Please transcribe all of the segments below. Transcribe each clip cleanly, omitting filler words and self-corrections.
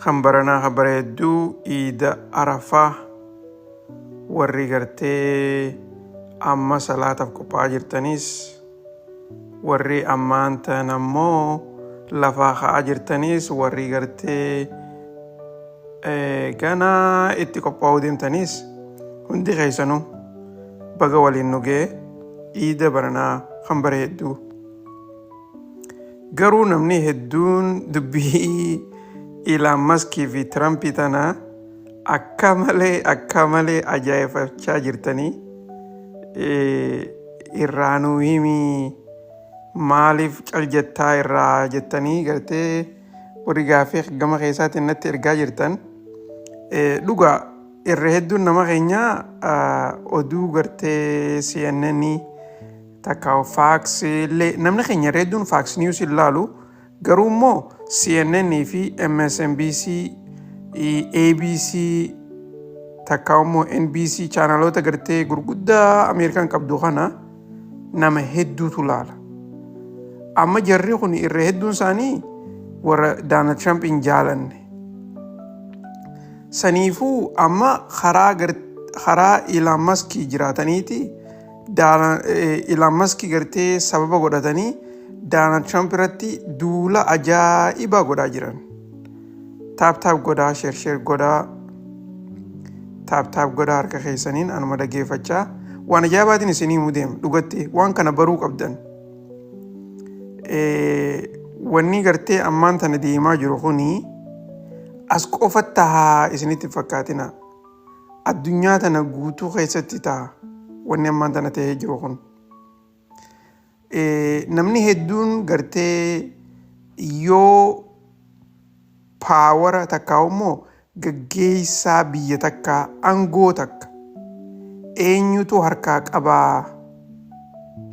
خمبرنا خبردو إيدا عرفة warri gartee amma salaataaf qophaa'aa jirtanis warri ammaan ta'an ammoo lafaa ka'aa jirtanis warri gartee ganaa itti qophaa'uu deemtanis hundi keessanuu baga waliin nugee iida baranaa hambara hedduu. Garuu namni hedduun dubbii Elon Muskii fi Trumpii tanaa akka malee ajaa'ibachaa jirtanii irraanuu himii maaliif caljettaa irraa jettanii gartee warri gaafii gama keessaatiin natti ergaa jirtan dhugaa irra hedduun nama keenya oduu gartee CNN takka Fox illee namni keenya irra hedduun Fox News ilaalu garuu immoo CNN fi MSNBC ABC takka immoo NBC chaanaloota gartee gurguddaa Ameerikaan qabdu kana nama hedduutu laala. Amma jarri kun irra hedduun isaanii warra Donald Trump hin jaalanne. Saniifuu amma karaa Elon Musk jiraataniiti Elon Musk gartee sababa godhatanii Donald Trump irratti duula ajaa'ibaa godhaa jiran. Taap godhaa, share godhaa, taap godhaa harka keessaniin anuma dhageeffachaa waan ajaa'ibaatiin isinii himuu deema dhugatti waan kana baruu qabdan. Wanni gartee ammaan tana deemaa jiru kuni as qofatti haa isinitti fakkaatina. Addunyaa tana guutuu keessatti ta'a wanni ammaan tana ta'ee jiru kun. Namni hedduun gartee yoo paawara takka immoo gaggeessaa biyya takka aangoo takka eenyutu harkaa qabaa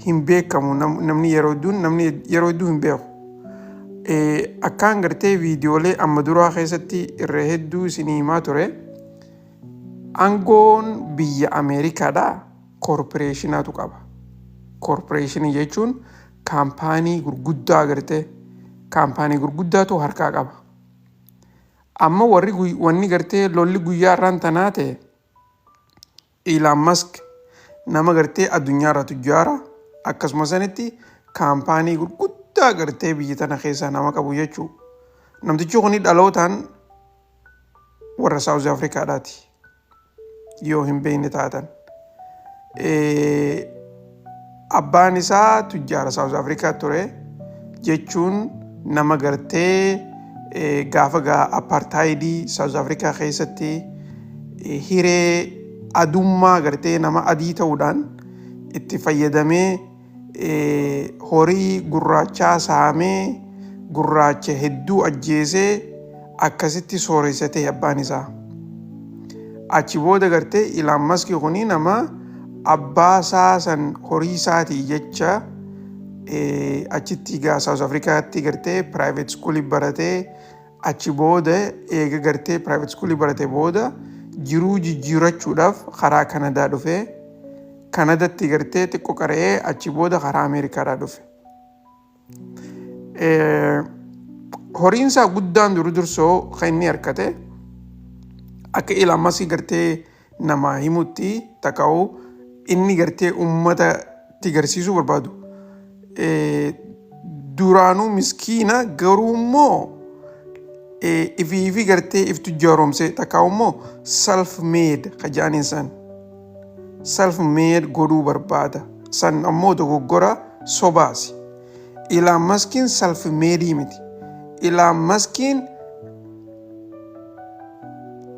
hin beekamu namni yeroo hedduu hin beeku. Akkaan gartee viidiyoolee amma duraa keessatti irra hedduu isinii himaa ture aangoon biyya Ameerikaadhaa koorporeeshinaatu qaba. Koorporeeshinii jechuun kaampaanii gurguddaa gartee kaampaanii gurguddaatu harkaa qaba. Amma wanni gartee lolli guyyaa irraan tanaa ta'e Elon Musk nama gartee addunyaa irra tujjaara akkasumas sanitti kaampaanii gurguddaa gartee biyya tana keessaa nama qabu jechuudha. Namtichi kuni dhalootaan warra South Africaadhaati yoo hin beekne taatan. Abbaan isaa tujjaara South Africa ture jechuun nama gartee gaafa apartaayidii South Africa keessatti hiree adummaa gartee nama adii ta'uudhaan itti fayyadamee horii gurraachaa saamee gurraacha hedduu ajjeesee akkasitti sooressatee abbaan isaa. Achi booda gartee Elon Musk kuni nama abbaa isaa san horii isaatii jecha achitti South Africaatti gartee private school baratee achi booda eega gartee private school baratee booda jiruu jijjiirachuudhaaf karaa Kanadaa dhufe. Kanadatti gartee xiqqoo qara'ee achi booda karaa Ameerikaadhaa dhufe. Horiin isaa guddaan dursoo kan inni harkate akka Elon Musk gartee nama himutti taka'u inni gartee uummatatti garsiisuu barbaadu. Duraanuu miskiina garuu immoo ifi gartee if tujjaaromse takka immoo self made kajaaniin san self made godhuu barbaada san ammoo dogoggora sobaasi. Elon Muskiin self made miti. Elon Muskiin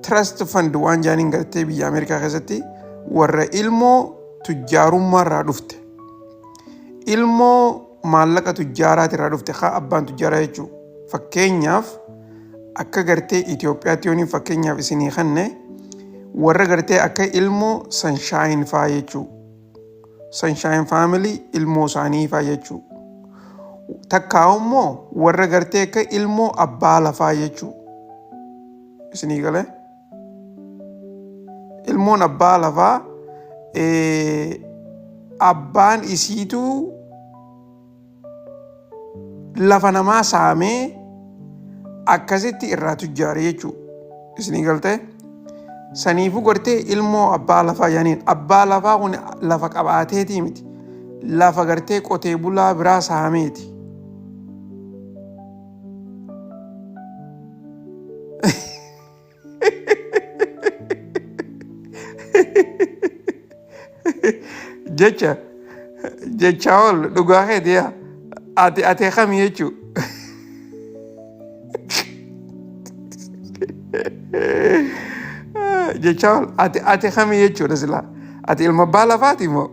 trust fund waan jaaniin gartee biyya Ameerikaa keessatti warra ilmoo tujjaarummaarraa dhufte. Ilmoo maallaqa tujjaaraati irraa dhufte haa abbaan tujjaaraa jechuudha. Fakkeenyaaf akka gartee Itoophiyaatti yooniin fakkeenyaaf isinii kanne warra gartee akka ilmoo Sunshine faa jechuudha. Sunshine family ilmoo isaanii faa jechuudha. Takkaa immoo warra gartee akka ilmoo abbaa lafaa jechuudha. Isinii galee? Ilmoon abbaa lafaa abbaan isiitu lafa namaa saamee akkasitti irraa tujjaare jechuudha. Isinii galtee saniifuu gartee ilmoo abbaa lafaa yaaniin abbaa lafaa kun lafa qabaateetii miti. Lafa gartee qotee bulaa biraa saameeti. jecha ol dhugaa keetiyaa ati kami jechuudha. jecha ol ati kami jechuudha silaa ati ilma abbaa lafaati moo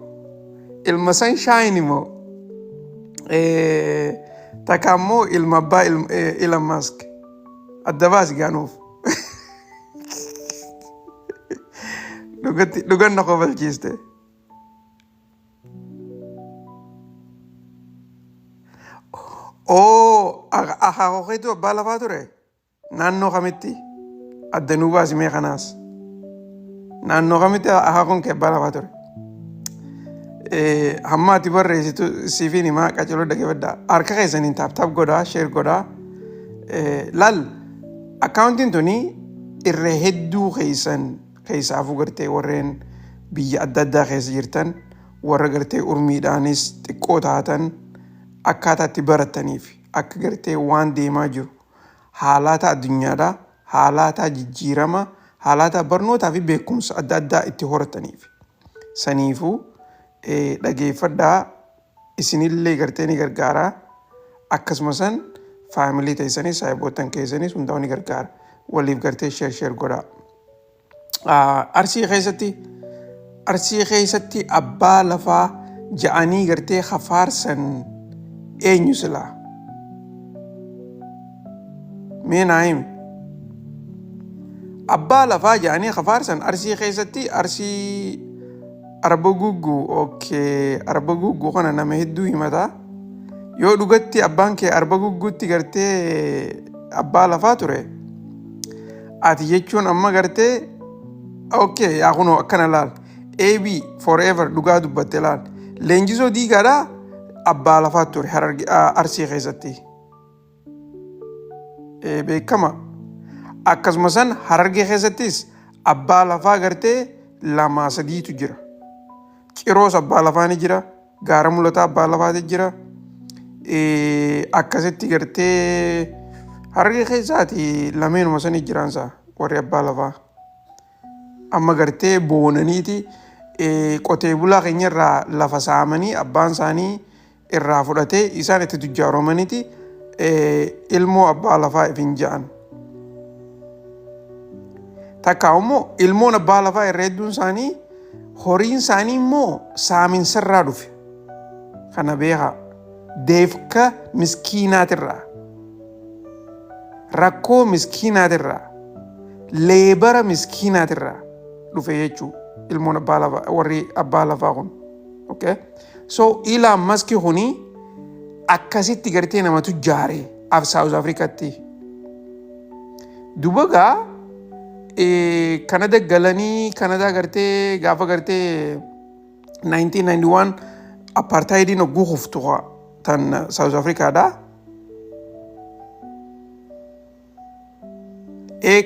ilma sunshine moo takka ammoo ilma abbaa Elon Musk adda baasi gaanuuf. dhugan na kofalchiiste. Akaakokeetu abbaa lafaa ture naannoo kamitti adda nuu baasi mee kanaas naannoo kamitti akaakoon kee abbaa lafaa ture. Hamma ati barreessitu siifin himaa qaceloo dhaggeeffadhaa harka keessaniin taaptaap godhaa sheer godhaa laal akkaawuntiin tuni irra hedduu keessaafuu gartee warreen biyya adda addaa keessa jirtan warra gartee urmiidhaanis xiqqoo taatan akkaataatti barataniif akka gartee waan deemaa jiru haalata addunyaadhaa haalata jijjiirama haalata barnootaa fi beekumsa adda addaa itti horataniif saniifuu dhageeffadhaa isinillee gartee ni gargaara akkasumasan faamilii teessanis saayiboottan keessanis hundaa'u ni gargaara waliif gartee sheer godhaa. Arsii keessatti abbaa lafaa ja'anii gartee hafaarsan eenyu silaa mee naa himi abbaa lafaa ja'anii hafaarsan arsii keessatti arsii arba gugguu arba gugguu kana nama hedduu himataa yoo dhugatti abbaan kee arba gugguutti gartee abbaa lafaa ture ati jechuun amma gartee yaa kunoo akkana laal AB forever dhugaa dubbatte laal leenjisoo diigaadhaa abbaa lafaa ture arsii keessatti beekama akkasuma san Harargee keessattis abbaa lafaa gartee lama sadiitu jira. Qiroos abbaa lafaa ni jira gaara mulataa abbaa lafaati jira akkasitti gartee Harargee keessaati lameenuma sanii jiraansa warri abbaa lafaa amma gartee boonaniiti qotee bulaa keenya irraa lafa saamanii abbaan isaanii irraa fudhatee isaan itti tujjaaromaniiti ilmoo abbaa lafaa ifin ja'an. Takka immoo ilmoon abbaa lafaa irra hedduun isaanii horiin isaanii immoo saaminsarraa dhufe. Kana beekaa deefka miskiinaatirraa rakkoo miskiinaatirraa leebara miskiinaatirraa dhufe jechuudha ilmoon abbaa lafaa warri abbaa lafaa kun. Okay? So Elon Musk kuni akkasitti gartee nama tujjaare South Africaatti. Dubagaa Canada galanii Canada gartee gaafa gartee 1991 apartheidiin ogguu huftu tan South Africaadha.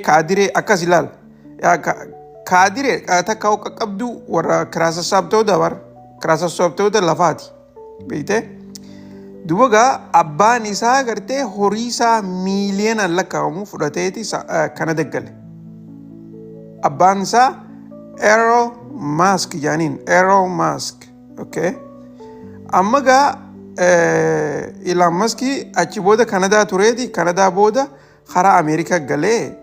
Kaadiree akkas ilaal kaadiree takka hoo qaqqabdu warra kiraasassaabtoota lafaati beekte. Dubagaa abbaan isaa gartee horii isaa miiliyoonaan lakkaa'amu fudhateeti Canada gale. Abbaan isaa Elon Musk jaaniin Elon Musk. Okay? Amma gaa Elon Musk achi booda Kanadaa tureeti. Kanadaa booda karaa Ameerikaa galee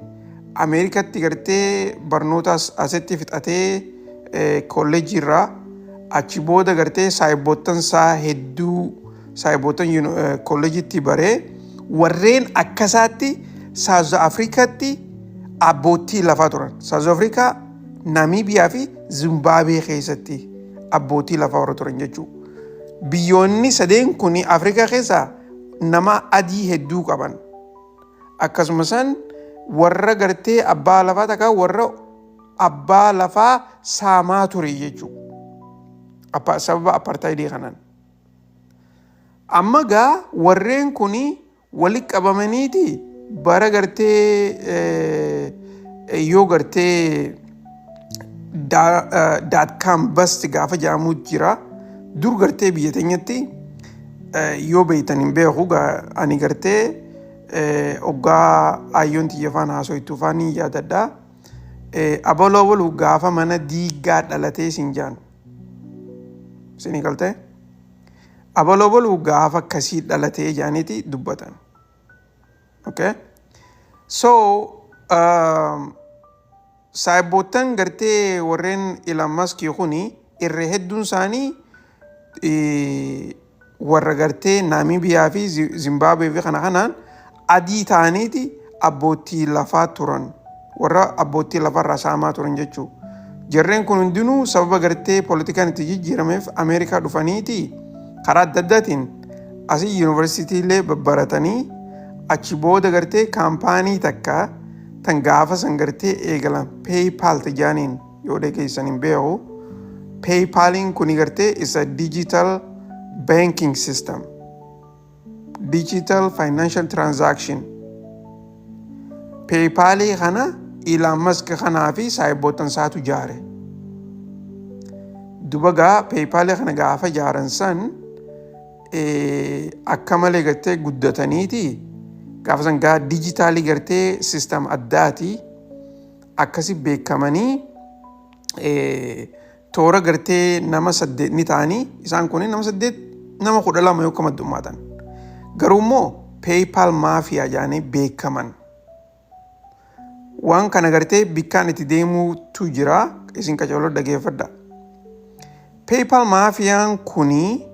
Ameerikaatti gartee barnootaas asitti fixatee kolleejjii irraa achi booda gartee saayiboottan isaa hedduu saayiboottan kolleejjiitti baree warreen akkasaatti South Africaatti abbootii lafaa turan. South Africa, Namibiyaa fi Zimbabwee keessatti abbootii lafaa warra turan jechuudha. Biyyoonni sadeen kun Afrikaa keessaa nama adii hedduu qaban. Akkasumas warra gartee abbaa lafaa takka warra abbaa lafaa saamaa ture jechuudha. Sababa apartheidii kanaan. Amma gaa warreen kun walitti qabamaniiti bara gartee yoo gartee .com basti gaafa jedhamu jira. Dur gartee biyya teenyatti yoo beeytan hin beeku ani gartee oggaa ayyoon tiyyafaan haasoituu faanii yaadadha. Abaloo walu gaafa mana diigaa dhalatee sin jaan. Isinii galtee? Abaloo walu gaafa akkasii dhalatee jaaniiti dubbatan. Okay? So, saayibootan gartee warreen Elon Musk kuni irra hedduun isaanii warra gartee Naamibiyaa fi Zimbabwee fi kanaan adii ta'aniiti abbootii lafaa turan. Warra abbootii lafarraa saamaa turan jechuudha. Jarreen kun hundinuu sababa gartee poolitikaan itti jijjiirameef Ameerikaa dhufaniiti karaa adda addaatiin asii yuunivarsiitiilee babbaratanii achi booda gartee kaampaanii takka tan gaafa san gartee eegalan PayPal tajaaniin yoo dhageessan hin beeku. PayPaliin kuni gartee is a digital banking system, digital financial transaction. PayPalii kana Elon Musk kanaa fi saayibootan isaatu jaare. Dubagaa PayPalii kana gaafa jaaran san akka malee gartee guddataniiti. Gaafa san gaa digitaalii gartee sistem addaati akkasi beekamanii toora gartee nama 8 ni ta'anii isaan kun nama 8 nama 12 yoo kama dummaatan. Garuu immoo PayPal maafiyaa jaanii beekaman. Waan kana gartee bikkaan itti deemuutu jira isin qacaroo dhageeffadha. PayPal maafiyaan kuni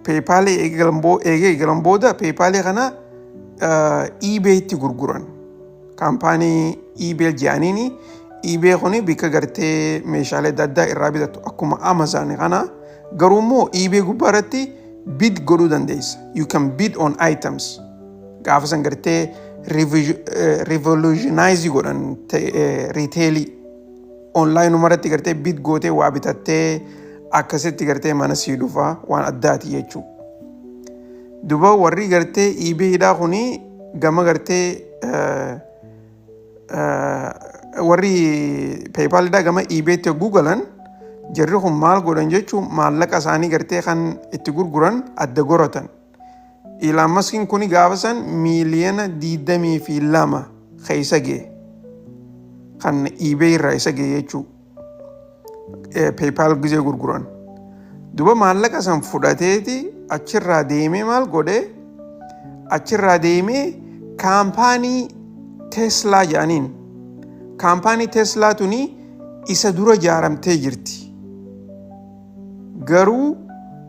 PayPal eegalan booda PayPal kana eBay itti gurguran. Kaampaanii eBay jedhaniini eBay kuni bikka gartee meeshaalee adda addaa irraa bitatu akkuma Amazon kana garuu immoo eBay gubbaarratti bid godhuu dandeessa. You can bid on items. Gaafa san gartee revolutionize godhan retailii online umaratti gartee bid gootee waa bitattee akkasitti gartee mana sii dhufa waan addaati jechuudha. Duba warri gartee eBayidhaa kuni gama gartee warri PayPalidhaa gama eBaytti Googlean jarri kun maal godhan jechuun maallaqa isaanii gartee kan itti gurguran adda goratan. Elon Musk kuni gaafa san miiliyoona 22 keessa ga'e kan eBay irraa isa ga'e jechuudha. PayPal gizee gurguran. Duba maallaqa san fudhateeti achirraa deemee maal godhe achirraa deemee kaampaanii Tesla jedhaniin. Kaampaanii Tesla tuni isa dura jaaramtee jirti. Garuu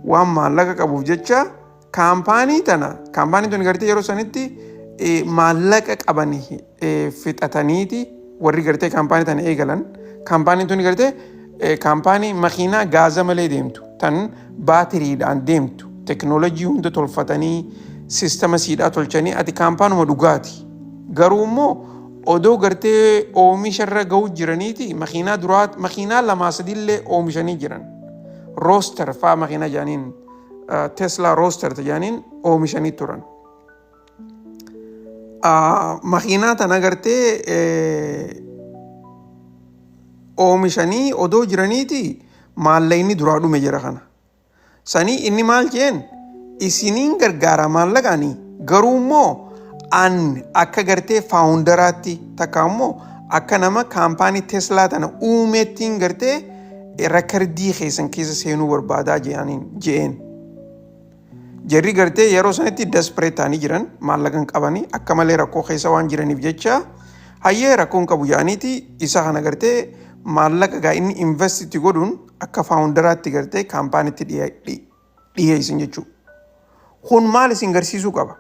waan maallaqa qabuuf jecha kaampaanii tuni gartee yeroo sanitti maallaqa qabanii fixataniiti warri gartee kaampaanii tana eegalan. Kaampaanii tuni gartee kaampaanii makiinaa gaaza malee deemtu tan baatiriidhaan deemtu teknoolojii hunda tolfatanii sistema siidhaa tolchanii ati kaampaanuma dhugaati. Garuu immoo odoo gartee oomisharra ga'uu jiraniiti makiinaa 2-3 illee oomishanii jiran. Rooster fa'aa makiinaa jedhaniin Tesla Rooster jedhaniin oomishanii turan. Makiinaa tana gartee oomishanii odoo jiraniiti maallaqni duraa dhume jira kana. Sanii inni maal jeen isiniin gargaara maallaqaanii garuu immoo an akka gartee faawundaraatti takka immoo akka nama kaampaanii Tesla tana uumeettiin gartee rakardii keessan keessa seenuu barbaadaa jeen. Jarri gartee yeroo sanitti desperate ta'anii jiran maallaqan qabanii akka malee rakkoo keessa waan jiraniif jecha hayyee rakkoon qabu jedhaniiti isa kana gartee maallaqa gaa inni investiti godhuun akka faawundaraatti gartee kaampaaniitti dhiyeessin jechuudha. Kun maal isin garsiisuu qaba?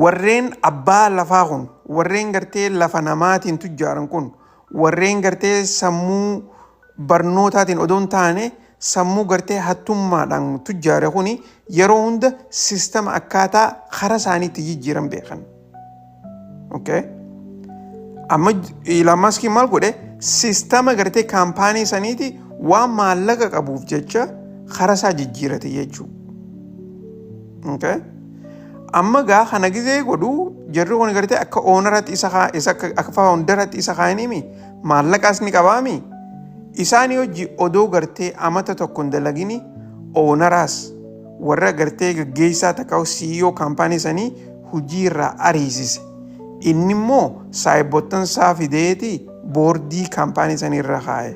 Warreen abbaa lafaa kun warreen gartee lafa namaatiin tujjaaran kun warreen gartee sammuu barnootaatiin odoon taane sammuu gartee hattummaadhaan tujjaare kuni yeroo hunda sistema akkaataa karaa isaaniitti jijjiiran beekan. Okay? Amma Elon Musk maal godhe sistema gartee kaampaanii saniiti waan maallaqa qabuuf jecha karaa isaa jijjiirate jechuudha. Okay? amma gaa kana gizee godhu jarri kun gartee akka oonaratti isa akka faawundaratti isa kaa'aniimi maallaqaas ni qabaami isaanii hojii odoo gartee amata tokko hin dalagini oonaraas warra gartee gaggeessaa takka CEO kaampaanii sanii hojii irraa ariisise inni immoo saayibottan isaa fideeti boordii kaampaanii sanii irra kaa'e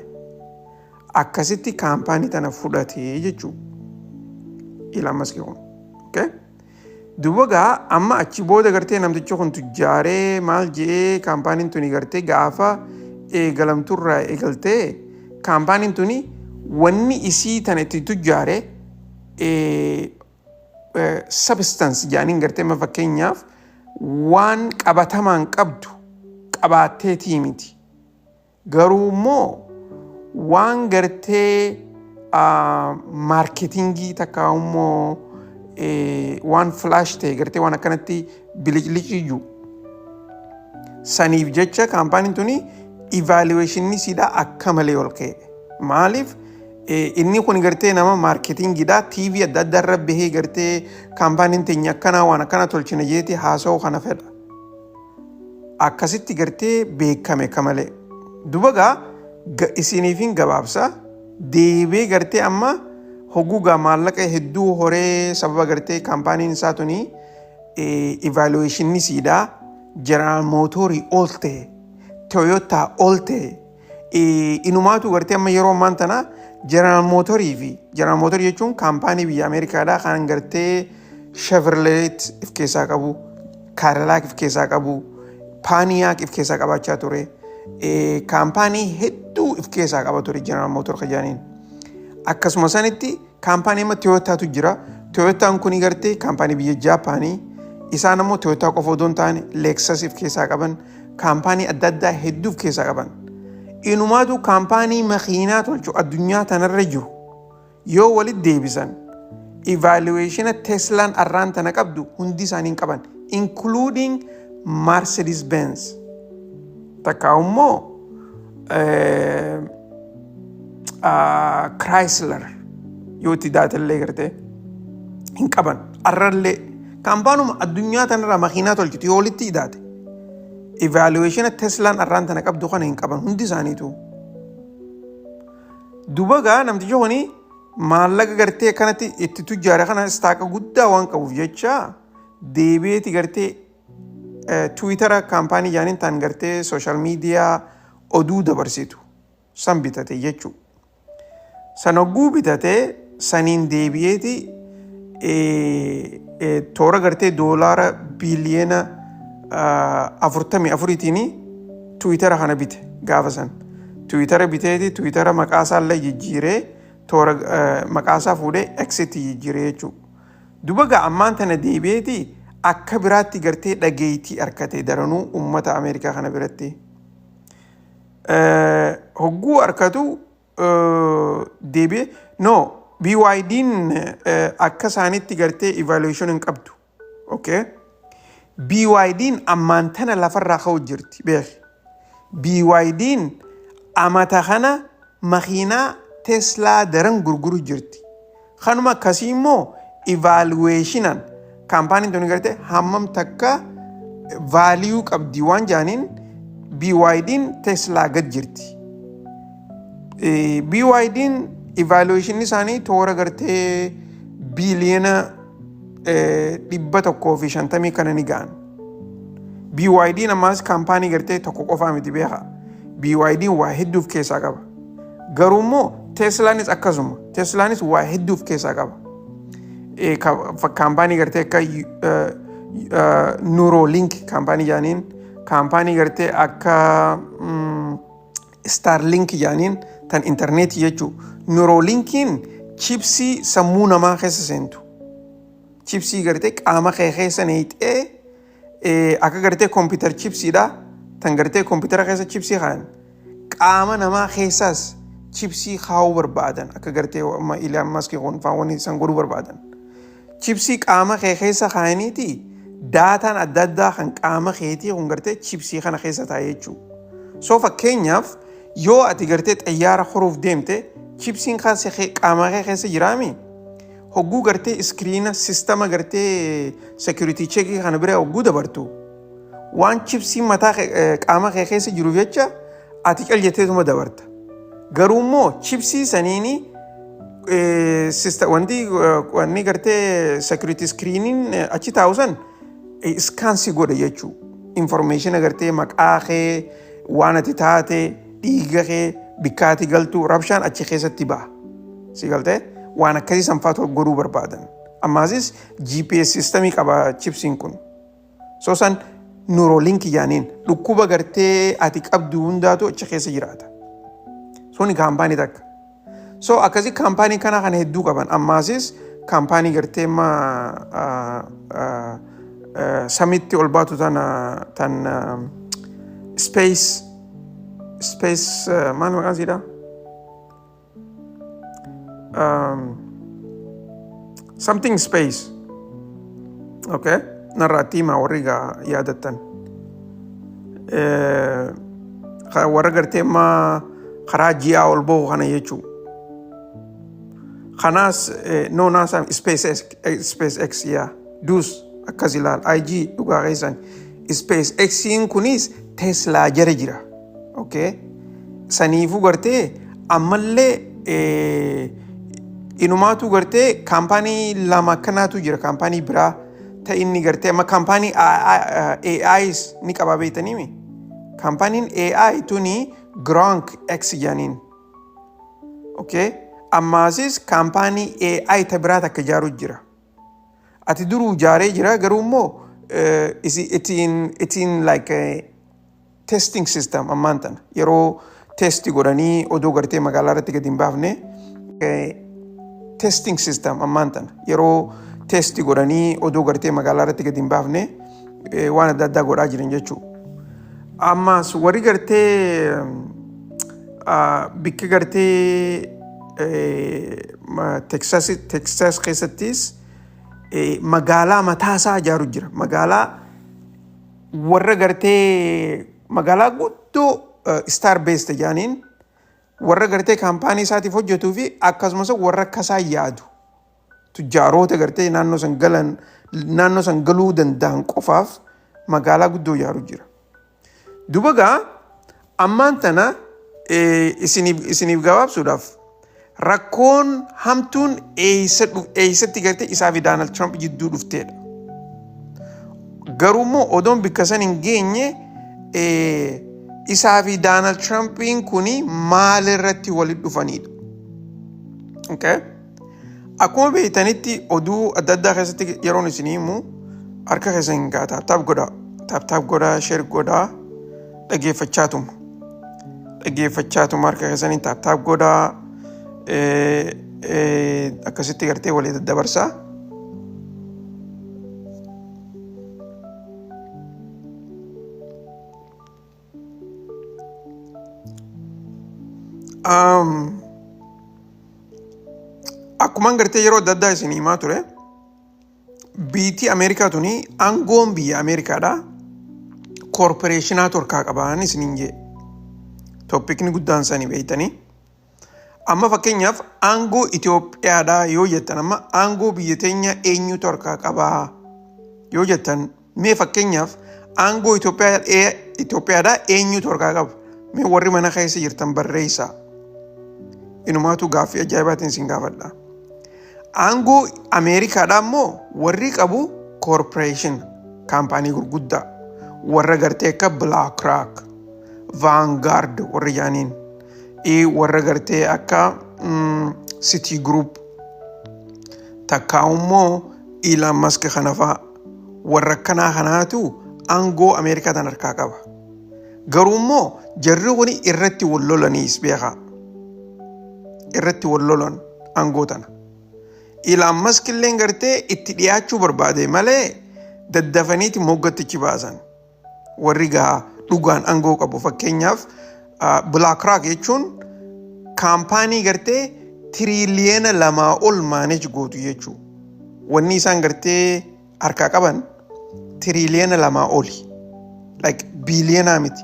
akkasitti kaampaanii tana fudhatee jechuudha ilaamas kun okay dubagaa amma achi booda gartee namtichi kun tujjaaree maal jee kaampaaniin tuni gartee gaafa eegalamturraa eegaltee kaampaaniin tuni wanni isii tana itti tujjaaree substance jaaniin gartee ma fakkeenyaaf waan qabatamaan qabdu qabaatteetii miti garuu immoo waan gartee maarketingii takka immoo waan flash ta'e gartee waan akkanatti biliclicijuu saniif jecha kaampaaniin tuni evaluationii siidhaa akka malee ol ka'e maaliif inni kun gartee nama maarketingiidha TV adda addaa irra bahee gartee kaampaaniin teenya akkanaa waan akkana tolchina jeeti haasa'uu kana fedha akkasitti gartee beekame kamalee dubagaa isiniifin gabaabsa deebee gartee amma hoguugaa maallaqa hedduu horee sababa gartee kaampaaniin isaa tuni evaluationii siidhaa General Motors ol ta'e Toyota ol ta'e inumaatu gartee amma yeroo ammaan tana General Motors fi General Motors jechuun kaampaanii biyya Ameerikaadhaa kan gartee Chevrolet if keessaa qabu Cadillac if keessaa qabu Pontiac if keessaa qabaachaa ture kaampaanii hedduu if keessaa qaba ture General Motors kajaaniin akkasuma sanitti kaampaanii amma Toyotaatu jira Toyotaan kuni gartee kaampaanii biyya Jaapaanii isaan ammoo Toyota qofa odoo hin taane Lexus if keessaa qaban kaampaanii adda addaa hedduu if keessaa qaban inumaatu kaampaanii makiinaa tolchu addunyaa tanarra jiru yoo walit deebisan evaluationa Teslaan arraan tana qabdu hundi isaanii qaban including Mercedes Benz takka immoo Chrysler yoo itti daatallee gartee hin qaban arrallee kaampaanuma addunyaa tanarraa makiinaa tolchitu yoo walitti idaate evaluationa Teslaan arraan tana qabdu kana hin qaban hundi isaaniitu dubagaa namtichi kuni maallaqa gartee kanatti itti tujjaare kana istaaqa guddaa waan qabuuf jecha deebi'eeti gartee Twittera kaampaanii jaaniin tan gartee sooshaal miidiyaa oduu dabarsitu san bitate jechuudha. San ogguu bitate saniin deebi'eeti toora gartee doolaara biliyeena 44tiin Twittera kana bite gaafa san. Twittera biteeti Twittera maqaasaa illee jijjiiree toora maqaasaa fuudhee exit jijjiiree jechuudha. Dubagaa ammaan tana deebi'eeti akka biraatti gartee dhageettii harkate daranuu uummata Ameerikaa kana biratti. Hogguu harkatu deebi'ee no BYD'n akka isaanitti gartee evaluation hin qabdu. Okay? BYD'n ammaan tana lafarraa ka'u jirti beeki. BYD'n amata kana makiinaa Teslaa daran gurguru jirti. Kanuma akkasii immoo evaluationan kaampaaniin tuni gartee hammam takka value qabdi waan jaaniin BYD'n Teslaa gad jirti. BYD'n evaluation isaanii toora gartee biliyeena 150 kana ni ga'an. BYD'n ammaas kaampaanii gartee tokko qofaa miti beeka. BYD'n waa hedduuf keessaa qaba. Garuu immoo Teslaanis akkasuma. Teslaanis waa hedduuf keessaa qaba. Kaampaanii gartee akka Neuralink kaampaanii jaaniin kaampaanii gartee akka Starlink jaaniin tan interneetii jechuu. Neuralinkiin chipsii sammuu namaa keessa seentu. Chipsii gartee qaama keessa neexee akka gartee kompiitar chipsiidha. Tan gartee kompiitara keessa chipsii kaan qaama namaa keessaas chipsii kaa'uu barbaadan akka gartee amma Elon Musk kun faawwan san godhuu barbaadan. Chipsii qaama keessa kaa'aniiti daataan adda addaa kan qaama keetii kun gartee chipsii kana keessa taa'ee jechuudha. So fakkeenyaaf yoo ati gartee xayyaara horuuf deemte chipsiin qaama keessa jiraami hogguu gartee iskiriina sistama gartee security checkii kana bira hogguu dabartu waan chipsiin mataa qaama kee keessa jiruuf jecha ati qaljetteetuma dabarta. Garuu immoo chipsii saniini wanni gartee security screeniin achi taa'u san iskaansii godha jechuu. Information agartee maqaa kee waan ati taate dhiiga kee bikkaati galtu rabshaan achi keessatti ba'a. Si galtee waan akkasii sanfaatu godhuu barbaadan. Ammaasis GPS systemii qaba chipsiin kun. So san Neuralink yaaniin dhukkuba gartee ati qabdu hundaatu achi keessa jiraata. Suni kaampaanii takka. So akkasii kaampaanii kana hedduu qaban. Ammaasis kaampaanii gartee samitti ol baatu tan space maal maqaan siidha? Something space. Okay? Narraatti himaa warri yaadattan. Warra gartee karaa ji'aa ol bahu kana jechuu. Kanaas naasaan SpaceX yaa dus akkas ilaal IG dhugaa keessan SpaceXiin kunis Teslaa jara jira. Okay? Saniifuu gartee ammallee inumaatu gartee kaampaanii lama akkanaatu jira kaampaanii biraa ta'inni gartee amma kaampaanii AIs ni qaba beektaniimi. Kaampaaniin AI tuni Gronk X jaaniin. Okay? Ammaasis kaampaanii AI ta biraa takka ijaaru jira. Ati duruu ijaaree jira garuu immoo ittiin like testing system ammaan tana yeroo testi godhanii odoo gartee magaalaa irratti gadi hin baafne testing system ammaan tana yeroo testi godhanii odoo gartee magaalaa irratti gadi hin baafne waan adda addaa godhaa jiran jechuudha. Ammas warri gartee bikka gartee Texas keessattis magaalaa mataasaa ijaaru jira. Magaalaa warra gartee magaalaa guddoo star based jaaniin warra gartee kaampaanii isaatiif hojjetuu fi akkasumas warra akkasaa yaadu tujjaaroota gartee naannoo san galuu danda'an qofaaf magaalaa guddoo ijaaru jira. Dubagaa ammaan tana isiniif gabaabsuudhaaf rakkoon hamtuun eessatti gartee isaa fi Donald Trump jidduu dhufteedha. Garuu immoo odoon bikka san hin geenye isaa fi Donald Trumpiin kuni maal irratti walitti dhufanidha. Okay? Akkuma beektanitti oduu adda addaa keessatti yeroon isinii himu harka keessan hin gaa taaptaap godhaa share godhaa dhaggeeffachaatuma harka keessaniin taaptaap godhaa akkasitti gartee walii daddabarsaa. Akkuman gartee yeroo adda addaa isin himaa ture biyyi Ameerikaa tuni aangoon biyya Ameerikaadha koorporeeshinaatu harkaa qaban isiniin jee tooppikni guddaan sanii beeytanii. Amma fakkeenyaaf aangoo Itoophiyaadhaa yoo jettan amma aangoo biyya teenya eenyutu harkaa qabaa yoo jettan mee fakkeenyaaf aangoo Itoophiyaadhaa eenyutu harkaa qaba mee warri mana keessa jirtan barreessaa. Inumaatu gaaffii ajaa'ibaatiin isin gaafadha. Aangoo Ameerikaadhaa immoo warri qabu corporation kaampaanii gurguddaa warra gartee akka BlackRock, Vanguard warri jaaniin warra gartee akka City Group takkaa immoo Elon Musk kana fa'a warra kanaatu aangoo Ameerikaa tan harkaa qaba. Garuu immoo jarri kuni irratti wal lolaniis beekaa. Irratti wal lolan aangoo tana. Elon Musk illee gartee itti dhiyaachuu barbaade malee daddafaniiti moggattichi baasan. Warri gaa dhugaan aangoo qabu fakkeenyaaf BlackRock jechuun kaampaanii gartee tiriliyeena 2 ol manage gootu jechuu. Wanni isaan gartee harkaa qaban tiriliyeena 2 oli. Like biliyeena miti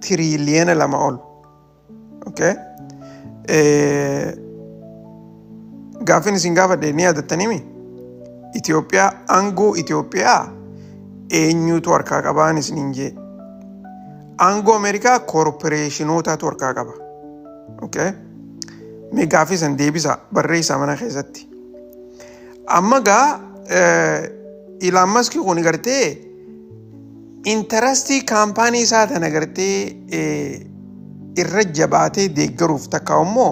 tiriliyeena 2 ol. Okay? gaafin isin gaafadhe ni yaadattanii Itoophiyaa aangoo Itoophiyaa eenyutu harkaa qabaan isiniin jee aangoo Ameerikaa koorporeeshinootatu harkaa qaba. Okay? Mee gaafii san deebisa barreessaa mana keessatti. Amma gaa Elon Musk kun gartee intarastii kaampaanii isaa tana gartee irra jabaatee deeggaruuf takka immoo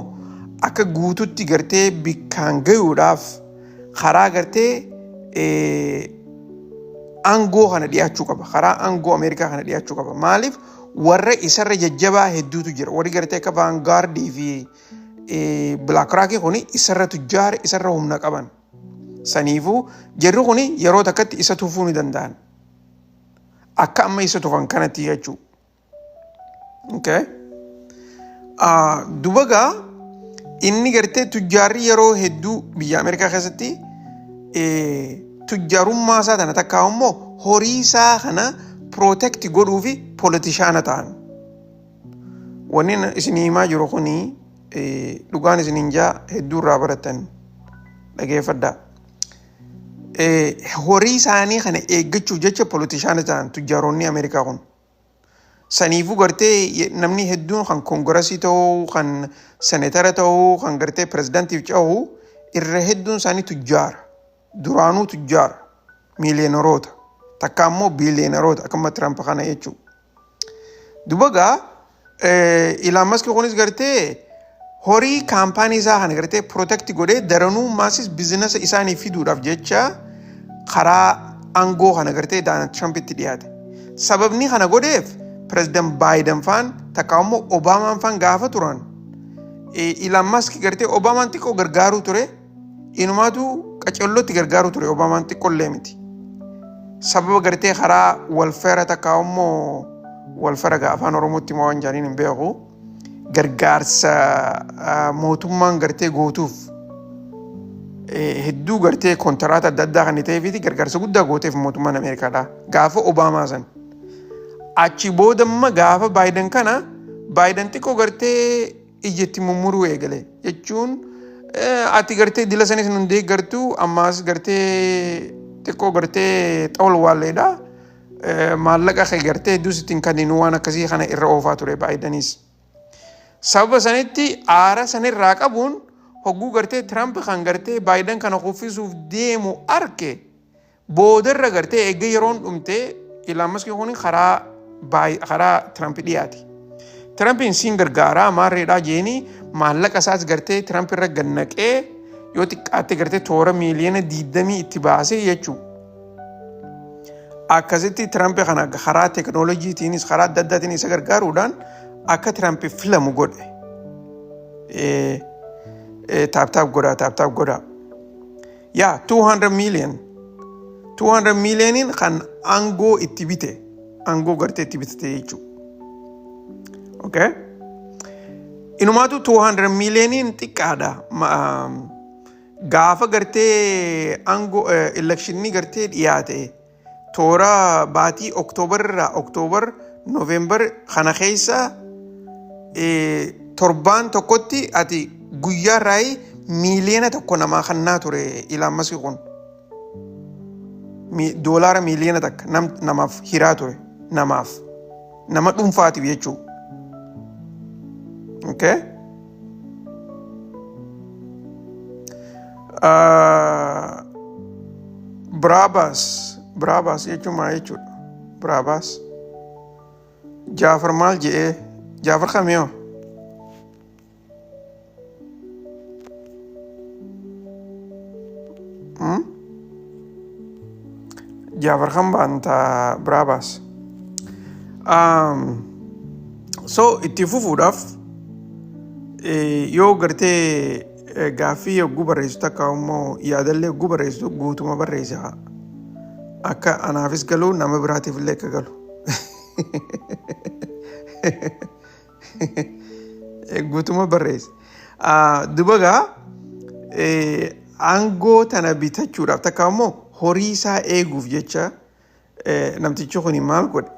akka guututti gartee bikkaan gayuudhaaf karaa gartee aangoo kana dhiyaachuu qaba. Karaa aangoo Ameerikaa kana dhiyaachuu qaba. Maaliif warra isarra jajjabaa hedduutu jira. Warri gartee akka Vanguardii fi BlackRock kuni isarra tujjaara isarra humna qaban. Saniifuu jarri kuni yeroo takkatti isa tufuu ni danda'an. Akka amma isa tufan kanatti jechuu. Okay? Dubagaa inni gartee tujjaarri yeroo hedduu biyya Ameerikaa keessatti tujjaarummaa isaa tana takkaa immoo horii isaa kana protect godhuu fi politishaana ta'an. Wanni isinii himaa jiru kuni dhugaan isiniin jaa hedduu irraa baratan dhageeffadhaa. Horii isaanii kana eeggachuuf jecha politishaana ta'an tujjaaroonni Ameerikaa kun. Saniifuu gartee namni hedduun kan koongirasii ta'uu, kan seneetara ta'uu, kan gartee pirezidaantiif ce'uu irra hedduun isaanii tujjaara. Duraanuu tujjaara. Miiliyoneroota. Takka immoo biiliyoneroota akkuma Tiraamp kana jechuudha. Dubagaa Elon Musk kunis gartee horii kaampaanii isaa kana gartee protect godhee daranuu maasis biizinasa isaanii fiduudhaaf jecha karaa aangoo kana gartee Donald Trumpitti dhiyaate. Sababni kana godheef President Biden faan takka immoo Obamaan faan gaafa turan. Elon Musk gartee Obamaan xiqqoo gargaaruu ture. Inumaatu qacellotti gargaaruu ture Obamaan xiqqoollee miti. Sababa gartee karaa walfeera takka immoo walfeera afaan Oromootti moo waan jaaniin hin beeku. Gargaarsa mootummaan gartee gootuuf hedduu gartee kontiraata adda addaa kan ta'eefiti gargaarsa guddaa gooteef mootummaan Ameerikaadha. Gaafa Obaamaa san. Achi boodamma gaafa Biden kana Biden xiqqoo gartee ijjetti mummuruu eegale. Jechuun ati gartee dila sanis nun deeggartu ammaas gartee xiqqoo gartee xawul waalleedha. Maallaqa kee gartee hedduu sittiin kanneen waan akkasii kana irra oofaa ture Bidenis. Sababa sanitti aara sanirraa qabuun hogguu gartee Trump kan gartee Biden kana kuffisuuf deemu arge boodarra gartee eegga yeroon dhumtee Elon Musk kun karaa Trump dhiyaate. Trumpiin siin gargaaraa maarreedhaa jeeni maallaqa isaas gartee Trump irra gannaqee yoo xiqqaatte gartee toora miiliyoona 20 itti baasee jechuu. Akkasitti Trump kana karaa teknooloojiitiinis karaa adda addaatiin isa gargaaruudhaan akka Trump filamu godhe. Taap godha. Yaa 200 million. 200 millioniin kan aangoo itti bite. Aangoo gartee itti bitate jechuudha. Okay? Inumaatu 200 millioniin xiqqaadha. Gaafa gartee aangoo elekshinii gartee dhiyaate toora baatii Oktoobar Noovembar kana keessa torbaan tokkotti ati guyyaa irraa miiliyoona tokko namaa kannaa ture Elon Musk kun. Doolaara miiliyoona takka namaaf hiraa ture. Nama dhuunfaatiif jechuudha. Okay? Brabas jechuun maal jechuudha? Brabas. Jaafar maal jedhee? Jaafar kamiyoo? Jaafar kan baanta Brabas. So itti fufuudhaaf yoo gartee gaaffii yogguu barreessu takka immoo yaadallee yogguu barreessu guutuma barreessa. Akka anaafis galu nama biraatiif illee akka galu. Guutuma barreessa. Dubagaa aangoo tana bitachuudhaaf takka immoo horii isaa eeguuf jecha namtichi kun maal godhe?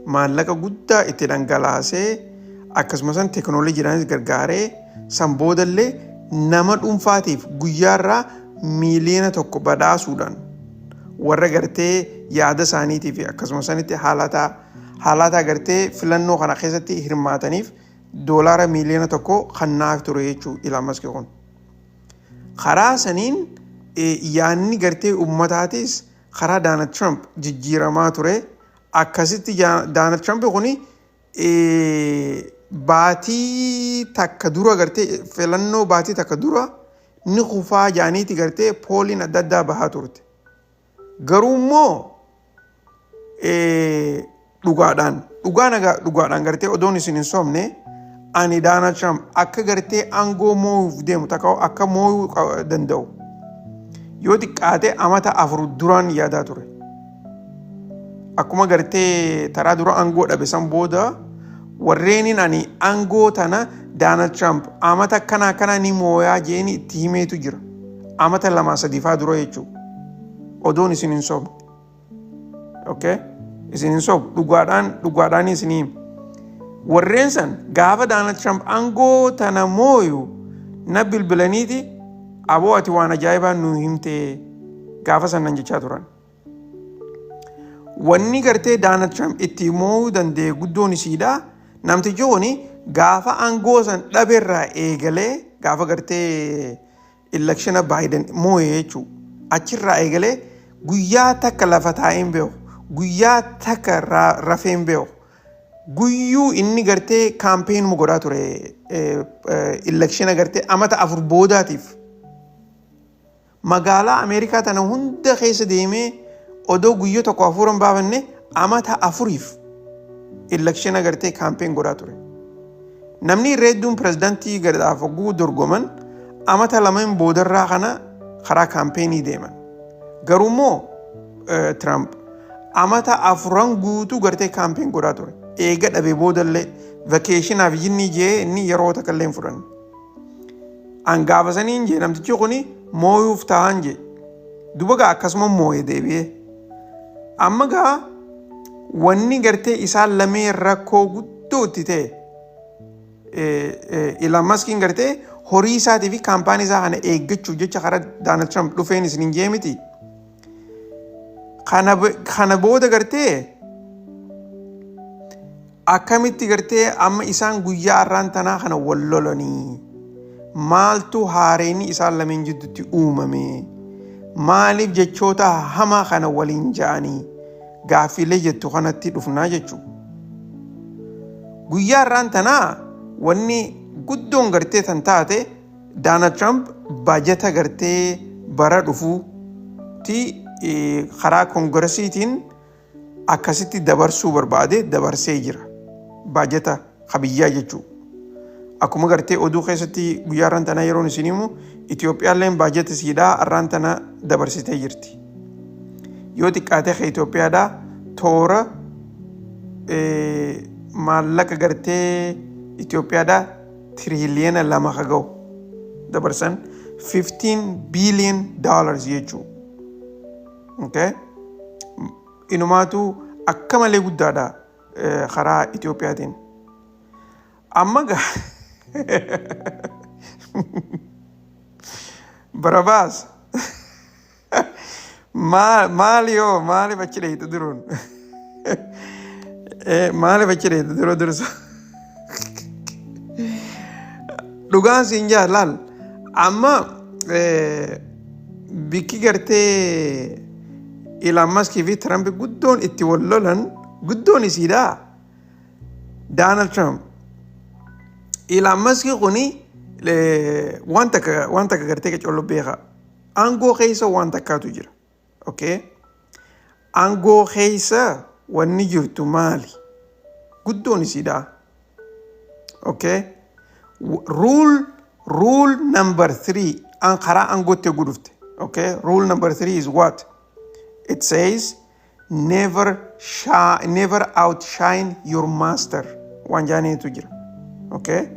Maallaqa guddaa itti dhangalaasee akkasumas teknooloojiidhaanis gargaaree san boodallee nama dhuunfaatiif guyyaarraa miiliyoona tokko badhaasuudhaan warra gartee yaada isaaniitii fi akkasuma sanitti haalata gartee filannoo kana keessatti hirmaataniif doolaara miiliyoona tokko kannaaf ture jechuu Elon Musk kun. Karaa saniin yaanni gartee ummataatis karaa Donald Trump jijjiiramaa ture. Akkasitti Donald Trump kuni baatii takka dura gartee filannoo baatii takka dura ni kufaa jaaniiti gartee pooliin adda addaa bahaa turte. Garuu immoo dhugaadhaan gartee odoon isin hin soomne ani Donald Trump akka gartee aangoo moo'uuf deemu takka akka moo'uu danda'u yoo xiqqaate amata 4 duraan yaadaa ture. Akkuma gartee taraa dura aangoo dhabe san booda warreeniin ani aangoo tana Donald Trump amata kana ni mooyaa jeeni itti himeetu jira. Amata 2-3 dura jechuudha. Odoon isin hin soomne. Okay? Isin hin soomne dhugaadhaan isin hime. Warreen san gaafa Donald Trump aangoo tana mooyu na bilbilaniiti aboo ati waan ajaa'ibaa nu himte gaafa sannan jechaa turan. Wanni gartee Donald Trump itti moo'uu danda'e guddoon isiidha. Namtichi kuni gaafa aangoo san dhabeerraa eegalee gaafa gartee elekshina Biden moo'e jechuudha. Achirraa eegalee guyyaa takka lafa taa'ee hin beeku. Guyyaa takka rafee hin beeku. Guyyuu inni gartee kaampeen godhaa ture elekshina gartee amata 4 boodaatiif. Magaalaa Ameerikaa tana hunda keessa deemee odoo guyyoo tokko afuuran baafanne amata 4f elekshina gartee kaampeen godhaa ture. Namni reedduun pirezidaantii gadaaf hogguu dorgoman amata 2 boodarraa kana karaa kaampeenii deeman. Garuu immoo Trump amata 4 guutuu gartee kaampeen godhaa ture. Eega dhabee boodallee vakeeshinaaf jinni jee inni yeroo takka illee hin fudhanne. Angaafa saniin jee namtichi kuni mooyuuf ta'an jee. Duba gaa akkasuma moo'ee deebi'ee. Amma gaa wanni gartee isaan lameen rakkoo guddoo itti ta'e Elon Muskiin gartee horii isaatii fi kaampaanii isaa kana eeggachuuf jecha karaa Donald Trump dhufeen isin hin jee miti. Kana booda gartee akkamitti gartee amma isaan guyyaa har'aan tanaa kana wal lolanii maaltu haareenii isaan lameen jidduutti uumame maaliif jechoota hamaa kana waliin ja'anii gaaffiilee jettu kanatti dhufnaa jechuudha. Guyyaa har'aan tanaa wanni guddoon gartee tan taate Donald Trump baajata gartee bara dhufuutti karaa koongiresiitiin akkasitti dabarsuu barbaade dabarsee jira. Baajata habiyyaa jechuudha. Akkuma gartee oduu keessatti guyyaa har'aan tanaa yeroon isin himu Itoophiyaalleen baajata siidhaa har'aan tana dabarsitee jirti. Yoo xiqqaatee ka Itoophiyaadhaa toora maallaqa gartee Itoophiyaadhaa tiriliyoona 2 ka ga'u dabarsan $15 billion jechuudha. Okay? Inumaatu akka malee guddaadha karaa Itoophiyaatiin. Amma gaa Barabaas maaliif achi dheeyite duruun maaliif achi dheeyite dursa dhugaan siin jaa laal amma bikki gartee Elon Muskii fi Trump guddoon itti wal lolan guddoon isiidha. Donald Trump Elon Muskii kuni waan takka gartee qacollo beeka. Aangoo keessa waan takkaatu jira. Okay? Aangoo keessa wanni jirtu maali? Guddoon isiidha. Okay? Rule number 3 an karaa aangootti gudufte. Okay? Rule number 3 is what? It says never outshine your master. Waan jaaneetu jira. Okay?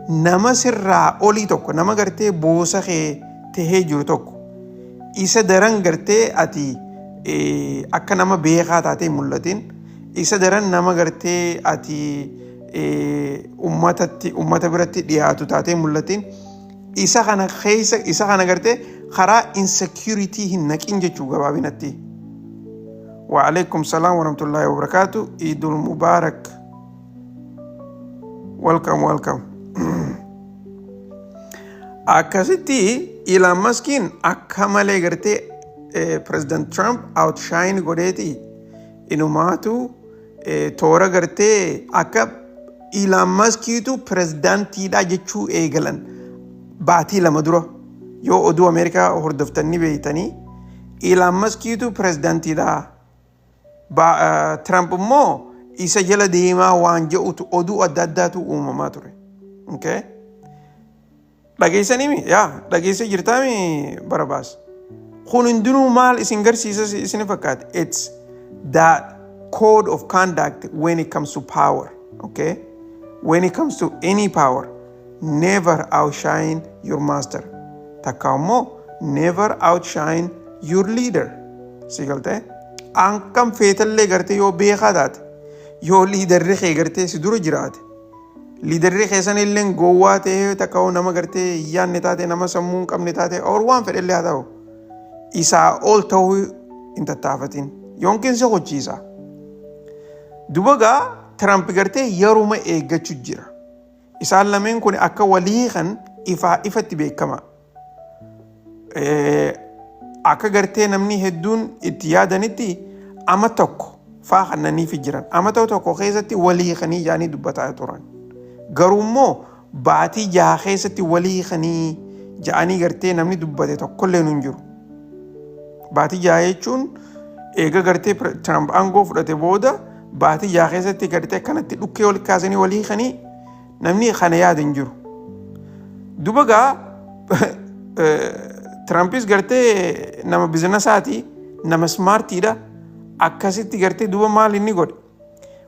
Nama sirraa olii tokko nama gartee boosa kee tahee jiru tokko isa daran gartee ati akka nama beekaa taatee mul'atin isa daran nama gartee ati ummata biratti dhiyaatu taatee mul'atin isa kana keessa isa kana gartee karaa insecurity hin naqin jechuu gabaabinatti. Wa alaykum salaam wa rahmatullahi wa barakatuh. Eidul Mubarak. Welcome. Akkasitti Elon Muskiin akka malee gartee President Trump outshine godheeti inumaatu toora gartee akka Elon Muskiitu presidentiidha jechuu eegalan baatii lama dura yoo oduu Ameerikaa hordoftanii beeytanii Elon Muskiitu presidentiidha. Trump immoo isa jala deemaa waan jedhutu oduu adda addaatu uumamaa ture. Okay? Dhageessanii dhageessa jirtaami barabaas. Kun hundinuu maal isin garsiisa isin fakkaate? It's that code of conduct when it comes to power. Okay? When it comes to any power, never outshine your master. Takka immoo never outshine your leader. Si galte? Ankam feetallee gartee yoo beekaa taate yoo liidarri kee gartee si dura jiraate liidarri kee san illee gowwaa ta'ee takka nama gartee yaanne taate nama sammuu hin qabne taate waan fedhellee haa ta'u isaa ol ta'uu hin tattaafatin yookiin si hojiisa. Dubagaa Trump gartee yeruma eeggachuu jira. Isaan lameen kun akka walii kan ifatti beekama. Akka gartee namni hedduun itti yaadanitti ama tokko faa kannaniif jiran ama tokko keessatti walii kanii jaanii dubbataa turan. Garuu immoo baatii jaha keessatti walii kanii jaanii gartee namni dubbate tokkollee hin jiru. Baatii jaha jechuun eega gartee Trump aangoo fudhate booda baatii jaha keessatti gartee kanatti dhukkee ol kaasanii walii kanii namni kana yaada hin jiru. Dubagaa Trumpis gartee nama bizinesaati nama smartiidha akkasitti gartee duba maal inni godhe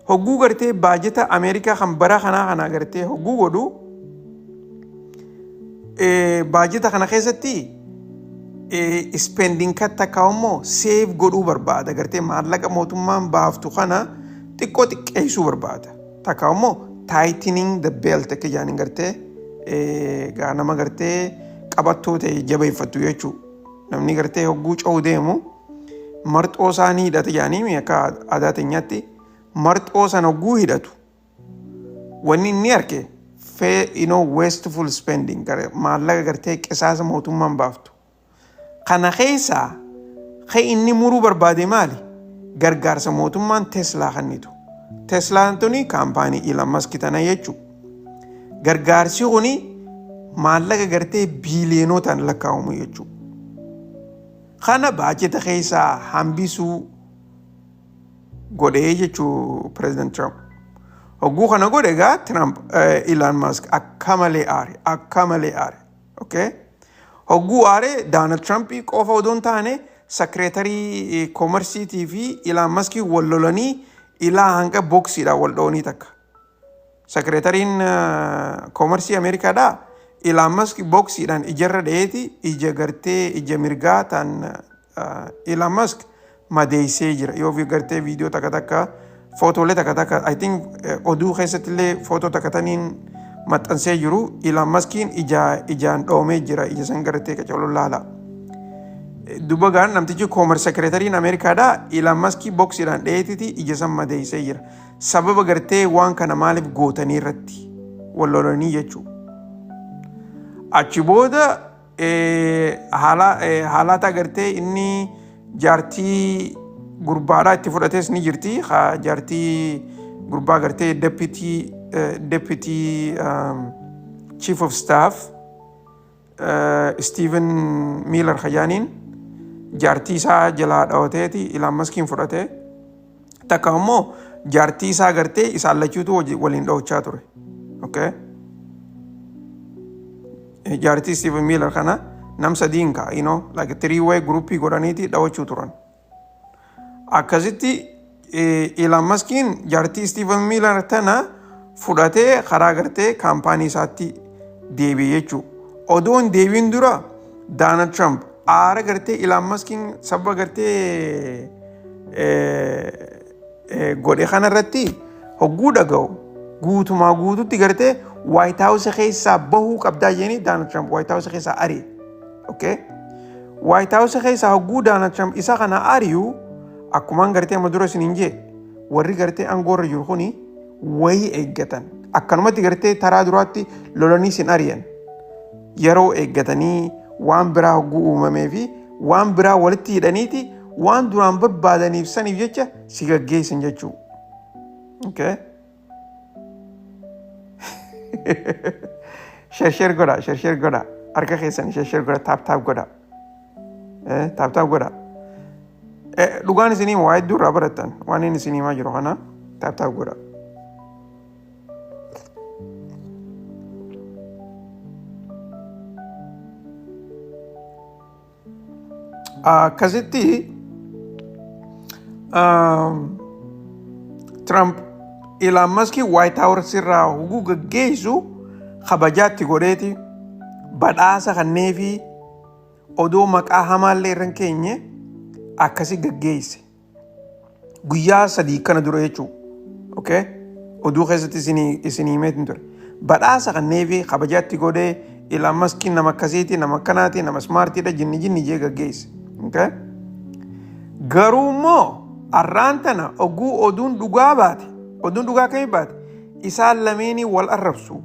hogguu gartee baajeta Ameerikaa kan bara kana gartee hogguu godhu baajeta kana keessatti spending katta kaa'ummoo save godhuu barbaada gartee maallaqa mootummaan baaftu kana xiqqoo xiqqeessuu barbaada takkaa'ummoo tightening the belt akka jaaniin gartee nama gartee qabattoo ta'e jabeeffattu jechuudha. Namni gartee hogguu ca'uu deemu marxoo isaanii hidhate jaanii akka aadaa teenyaatti marxoo sana hogguu hidhatu. Wanni inni arge wasteful spending maallaqa gartee qisaasa mootummaan baaftu. Kana keessaa inni muruu barbaade maali? Gargaarsa mootummaan Teslaa kennitu. Teslaan tuni kaampaanii Elon Musk tana jechuudha. Gargaarsi kuni maallaqa gartee biiliyoonootaan lakkaa'amu jechuudha. Kana baajeta keessaa hambisuu godhee jechuudha President Trump. Hogguu kana godhe egaa Trump Elon Musk akka malee aare. Okay? Hogguu aare Donald Trump qofa odoon taane sekreetarii koomersiitii fi Elon Musk wal lolanii ilaa hanga boksiidhaan wal dhoonii takka. Sekreetariin koomersii Ameerikaadhaa Elon Musk boksiidhaan ijarra dheeti ija gartee ija mirgaa tan Elon Musk madeessee jira. Yoo gartee viidiyoo takka footoolee takka I think oduu keessatti illee footoo takkataniin maxxansee jiru Elon Muskiin ijaan dhoomee jira ija san gartee qacoloo laala. Dubagaan namtichi koomersi sekreetariin Ameerikaadhaa Elon Musk boksiidhaan dheetiti ija san madeessee jira. Sababa gartee waan kana maaliif gootanii irratti wal lolanii jechuudha. Achi booda haalata gartee inni jaartii gurbaadhaa itti fudhates ni jirti. Jaartii gurbaa gartee deputy chief of staff Stephen Miller khajaaniin jaartii isaa jalaa dhawateeti Elon Muskiin fudhate. Takka immoo jaartii isaa gartee isaan lachuutu waliin dhawachaa ture. Okay? Jaartii Stephen Miller kana nam sadiin ka like three-way groupii godhaniiti dhawachuu turan. Akkasitti Elon Muskiin jaartii Stephen Miller tana fudhatee karaa gartee kaampaanii isaatti deebi'e jechuudha. Odoon deebiin dura Donald Trump aara gartee Elon Muskiin sababa gartee godhe kana irratti hogguu dhaga'u guutumaa guututti gartee White House keessaa bahuu qabdaa jedhanii Donald Trump White House keessaa ari'e. Okay? White House keessaa hogguu Donald Trump isa kana ari'u akkumaan gartee amma dura isiniin jee warri gartee aangoorra jiru kuni wayii eeggatan. Akkanumatti gartee taraa duraatti lolanii sin ari'an. Yeroo eeggatanii waan biraa hogguu uumamee fi waan biraa walitti hidhaniiti waan duraan barbaadaniif saniif jecha si gaggeessan jechuu. Okay? Share godha. Harka keessan share godha. Tap godha. Tap godha. Dhugaan isinii waa hedduu irraa barattan. Waan inni isinii himaa jiru kana tap godha. Akkasitti Trump Elon Musk White House irraa hoguu gaggeessu kabajaatti godheeti badhaasa kanneefi odoo maqaa hamaallee irra keenye akkasi gaggeesse guyyaa 3 kana dura jechuu. Okay? Oduu keessatti isinii himeetiin ture badhaasa kanneefi kabajaatti godhee Elon Musk nama akkasiiti nama akkanaati nama smartiidha jinni jee gaggeesse. Okay? Garuu immoo arraan tana oguu oduun dhugaa baate oduun dhugaa kamii baate isaan lameenii wal arrabsu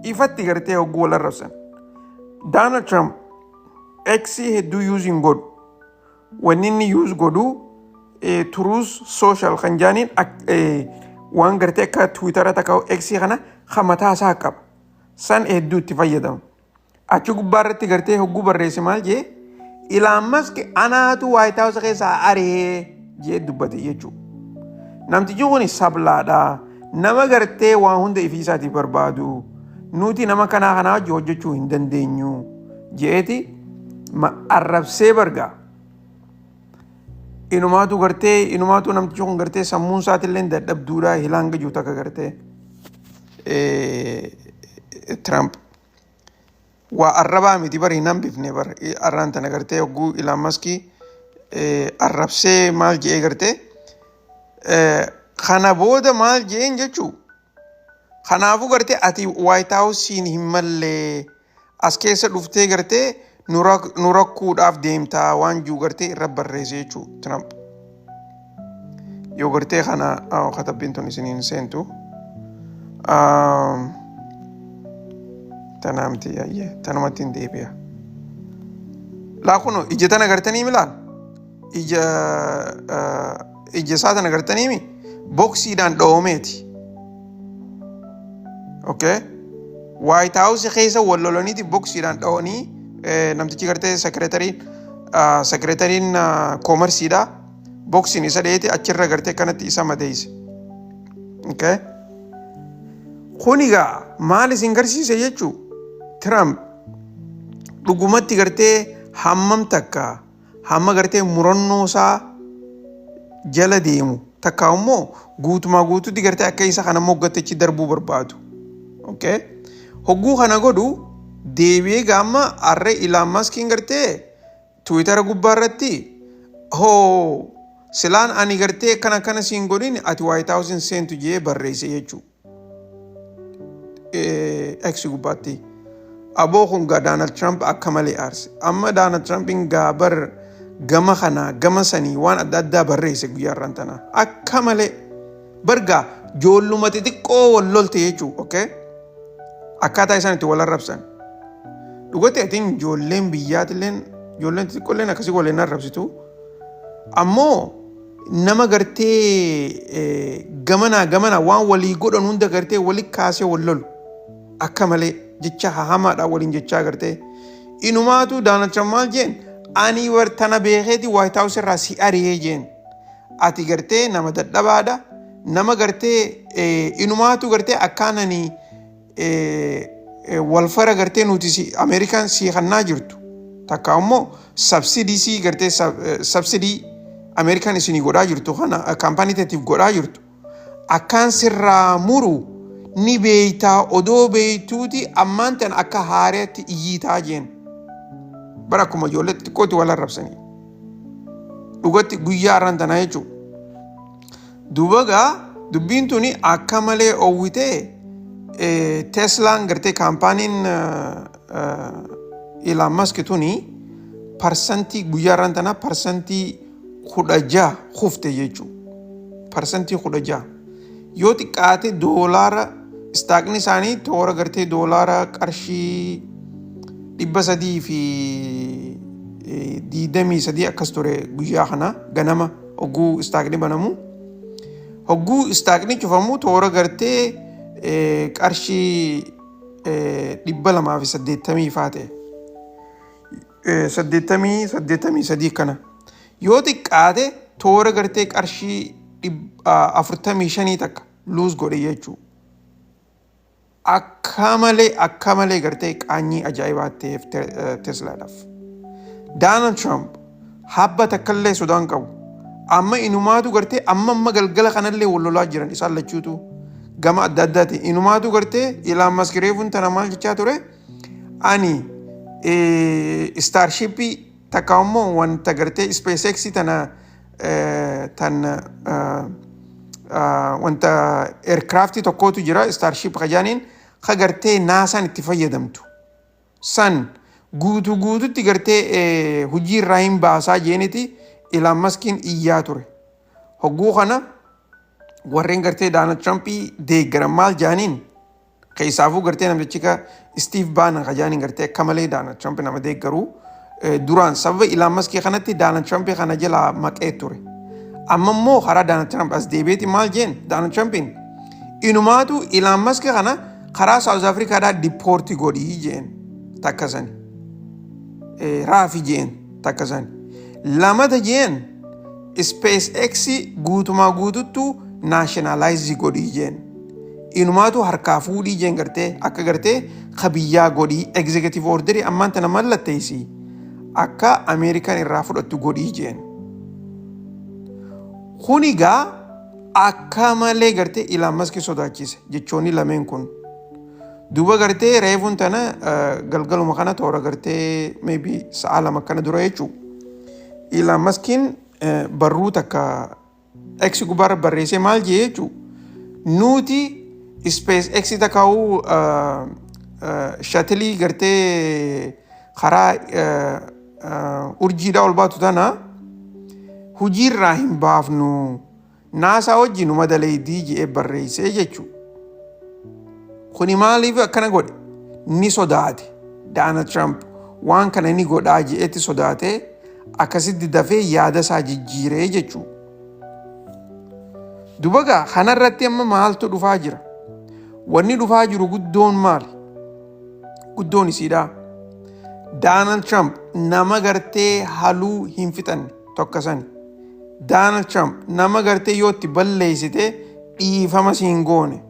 ifatti gartee oguu wal arrabsan. Donald Trump X hedduu using godhu wanni inni use godhu Truth Social kan jaaniin waan gartee akka Twitter takka X kana mataa isaa qaba san hedduu itti fayyadamu. Achi gubbaa irratti gartee oguu barreesse maal jee Elon Musk anaatu White House keessaa ari'ee jee dubbate jechuu. Namtichi kun sablaadha. Nama gartee waan hunda ifii isaatiif barbaadu. Nuti nama kanaa wajji hojjechuu hin dandeenyu jeeti arrabsee bargaa. Inumaatu namtichi kun gartee sammuun isaatillee dadhabduudha hilaan gajuu takka gartee Trump. Waa arrabaa miti bari hin hambifne bar arraan tana gartee hogguu Elon Musk arrabsee maal jee gartee kana booda maal jeen jechuu. Kanaafuu gartee ati White House hin mallee as keessa dhuftee gartee nu rakkuudhaaf deemtaa waan juu gartee irra barreesse jechuu Trump. Yoo gartee kana katabbiin tun isiniin seentu. Tanamti yaayye tanumatti hin deebi'a. Laakuno ija tana gartanii milaan ija isaa tana gartanii mi boksiidhaan dhoomeeti. Okay? White House keessa wal lolaniiti boksiidhaan dhoonii namtichi gartee sekretariin koomersiidha boksiin isa dheeti achirra gartee kanatti isa madeesse. Okay? Kunigaa maal isin garsiise jechuu Trump dhugumatti gartee hammam takka hamma gartee murannoo isaa jala deemu takka immoo guutumaa guutuutti gartee akka isa kana moggatechi darbuu barbaadu. Okay? Hogguu kana godhu deebi'ee gaamma arre Elon Muskiin gartee Twitter gubbaa irratti silaan ani gartee kana siin godhin ati White House hin seentu jee barreesse jechuu. X gubbaatti. Aboo kun Donald Trump akka malee aarse. Amma Donald Trumpin gaabar gama kana gama sanii waan adda addaa barreesse guyyaa irraan tana. Akka malee bargaa joolluma xixiqqoo wal lolte jechuu. Okay? Akkaataa isaan itti wal arrabsan. Dhugatti atiin ijoolleen biyyaatilleen ijoolleen xixiqqoolleen akkasii waliin arrabsitu. Ammoo nama gartee gamana waan walii godhan hunda gartee walii kaasee wal lolu. Akka malee jecha hahamaadha waliin jechaa gartee. Inumaatu Donald Trump maal jeen ani wartana beekeeti White House irraa si ari'ee jeen. Ati gartee nama dadhabaadha. Nama gartee inumaatu gartee akkaananii walfara gartee nuti Amerikaan si hannaa jirtu. Takka immoo subsidii gartee subsidii Amerikaan isinii godhaa jirtu kana kaampaanii teetiif godhaa jirtu. Akkaan sirraa muru ni beeytaa odoo beeytuuti ammaan tan akka haareetti iyyiitaa jeen. Bara akkuma ijoollee xixiqqootti wal arrabsanii. Dhugatti guyyaa irraan tanaa jechuudha. Dubagaa dubbiin tuni akka malee oowwitee Teslaan gartee kaampaaniin Elon Musk tuni parsantii guyyaarraan tana parsantii 16 kufte jechuudha. Parsantii 16 yoo xiqqaate doolaara istaaqni isaanii toora gartee doolaara qarshii 300 fi 23 akkas ture guyyaa kana ganama hogguu istaaqni banamu. Hogguu istaaqni cufamu toora gartee qarshii 280 faate 83 kana yoo xiqqaate toora gartee qarshii 45 takka luus godhe jechuudha. Akka malee gartee qaanyii ajaa'ibaa ta'eef Teslaadhaaf. Donald Trump habba takkallee sodaan qabu. Amma inumaatu gartee amma galgala kanallee wal lolaa jiran isaan lachuutu gama adda addaati. Inumaatu gartee Elon Musk reefuun tana maal jechaa ture? Ani Starshipii takka immoo wanta gartee SpaceX tana wanta aircraftii tokkootu jira Starship kajaaniin ka gartee naasaan itti fayyadamtu. San guututti gartee hojii irraa hin baasaa jeeniti Elon Muskiin iyyaa ture. Hogguu kana warreen gartee Donald Trumpii deeggaran maal jaaniin keessaafuu gartee namtichi ka Steve Bannon kajaaniin gartee akka malee Donald Trump nama deeggaru duraan sababa Elon Muskii kanatti Donald Trumpii kana jalaa maqee ture. Amma immoo karaa Donald Trump as deebi'eeti maal jeen Donald Trumpiin inumaatu Elon Musk kana karaa South Africaadhaa dipoortii godhii jeen takkasani. Raafi jeen takkasani. Lamata jeen SpaceX guutumaa guututtu nationalize godhii jeen. Inumaatu harkaa fuudhii jeen gartee akka gartee kabiyyaa godhii executive orderii ammaan tana mallatteessi akka Ameerikaan irraa fudhattu godhii jeen. Kunigaa akka malee gartee Elon Musk sodaachise jechoonni lameen kun. Duuba gartee reefuun tana galgaluma kana toora gartee maybe sa'a lama kana dura jechuudha. Elon Muskiin barruu takka X gubbaarra barreessee maal jee jechuudha. Nuti SpaceX takkaa'uu shatilii gartee karaa urjiidhaa ol baatu tana hojiirraa hin baafnu naasaa wajjin madaleeydii jedhee barreessee jechuudha. Kuni maaliif akkana godhe? Ni sodaate. Donald Trump waan kana ni godhaa jedheetti sodaate akkasitti dafee yaada isaa jijjiiree jechuudha. Dubagaa kanarratti amma maaltu dhufaa jira? Wanni dhufaa jiru guddoon maali? Guddoon isiidhaa. Donald Trump nama gartee haluu hin fixanne tokkasani. Donald Trump nama gartee yoo itti balleessite dhiifama si hin goone.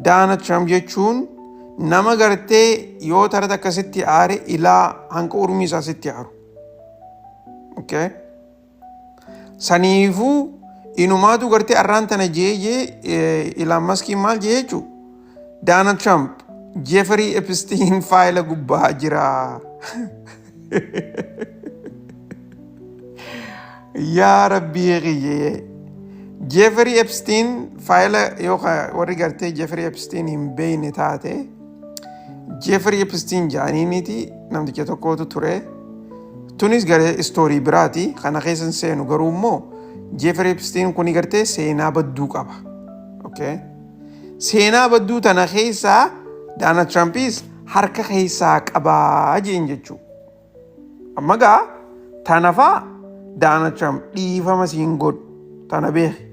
Donald Trump jechuun nama gartee yoo tarata akkasitti aare ilaa hanqa urmii isaa sitti aaru. Okay? Saniifuu inumaatu gartee arraan tana jee Elon Muskiin maal jee jechuudha. Donald Trump Jeffrey Epstein faayila gubbaa jira. Yaa rabbii eeyyee. Jeffrey Epstein faayila yookaan warri gartee Jeffrey Epstein hin beekne taate Jeffrey Epstein jaaniiniti namticha tokkotu ture. Tunis garee istoorii biraati kana keessan seenu garuu immoo Jeffrey Epstein kuni gartee seenaa badduu qaba. Okay? Seenaa badduu tana keessaa Donald Trumpis harka keessaa qabaa jeen jechuudha. Amma gaa tanafaa Donald Trump dhiifama siin godhu tana beeki.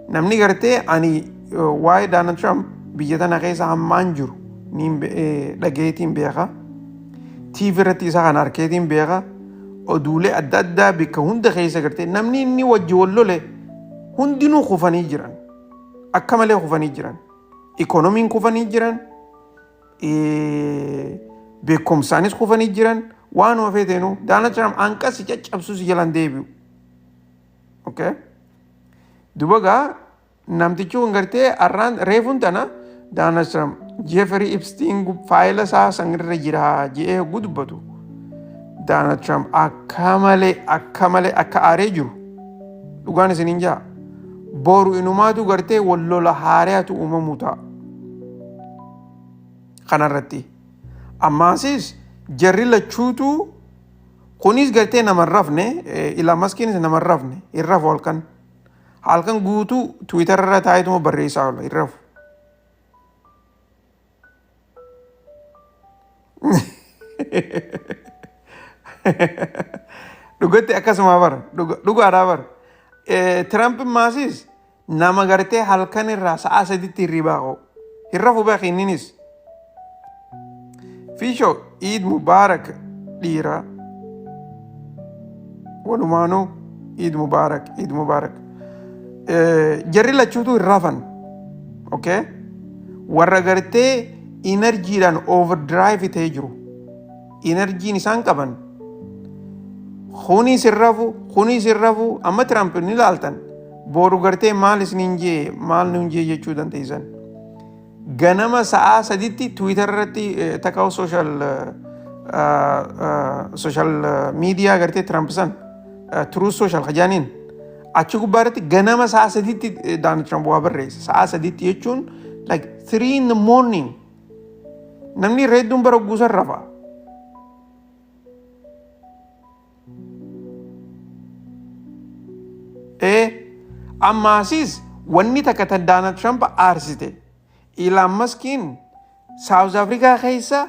Namni gartee ani waa'ee Donald Trump biyya tana keessa hammaan jiru dhageetiin beeka. TV irratti isa kan harkeetiin beeka. Oduulee adda addaa bikka hunda keessa gartee namni inni wajji wal lole hundinuu kufanii jiran. Akka malee kufanii jiran. Ikoonomiin kufanii jiran. Beekumsaanis kufanii jiran. Waanuma feeteenu Donald Trump hanqasi caccabsuus jalaan deebi'u. Okay? Dubagaa namtichi kun gartee arraan reefuun tana Donald Trump Jeffrey Epstein faayila isaa sanirra jira jedhee hogguu dubbatu. Donald Trump akka malee akka aaree jiru dhugaan isiniin jaa boru inumaatu gartee wallola haariyaatu uumamu ta'a kanarratti ammaasis jarri lachuutu kunis gartee naman rafne Elon Muskiinis naman rafne hin rafu halkan guutuu Twitter irra taa'eetuma barreessaa oola hin rafu. Dhugatti akkasuma bara dhugaadhaa bara Trump maasis nama gartee halkan irraa sa'a sadiitti hirribaa qaba hin rafu beeki inninis fiishoo Eid Mubaarak dhiira walumaanuu Eid Mubaarak jarri lachuutu hin rafan okay warra gartee enerjiidhaan overdrive ta'ee jiru enerjiin isaan qaban kunis hin rafu amma Trump ni ilaaltan boru gartee maal isiniin jee maal nuun jee jechuu dandeessan ganama sa'a sadiitti Twitter irratti taka'u social media gartee Trump san True Social kajaaniin achi gubbaa irratti ganama sa'a sadiitti Donald Trump waa barreesse sa'a sadiitti jechuun like 3 in the morning namni reedduun bara guusan rafa ammaasis wanni takka tan Donald Trump aarsite Elon Muskiin South Africa keessa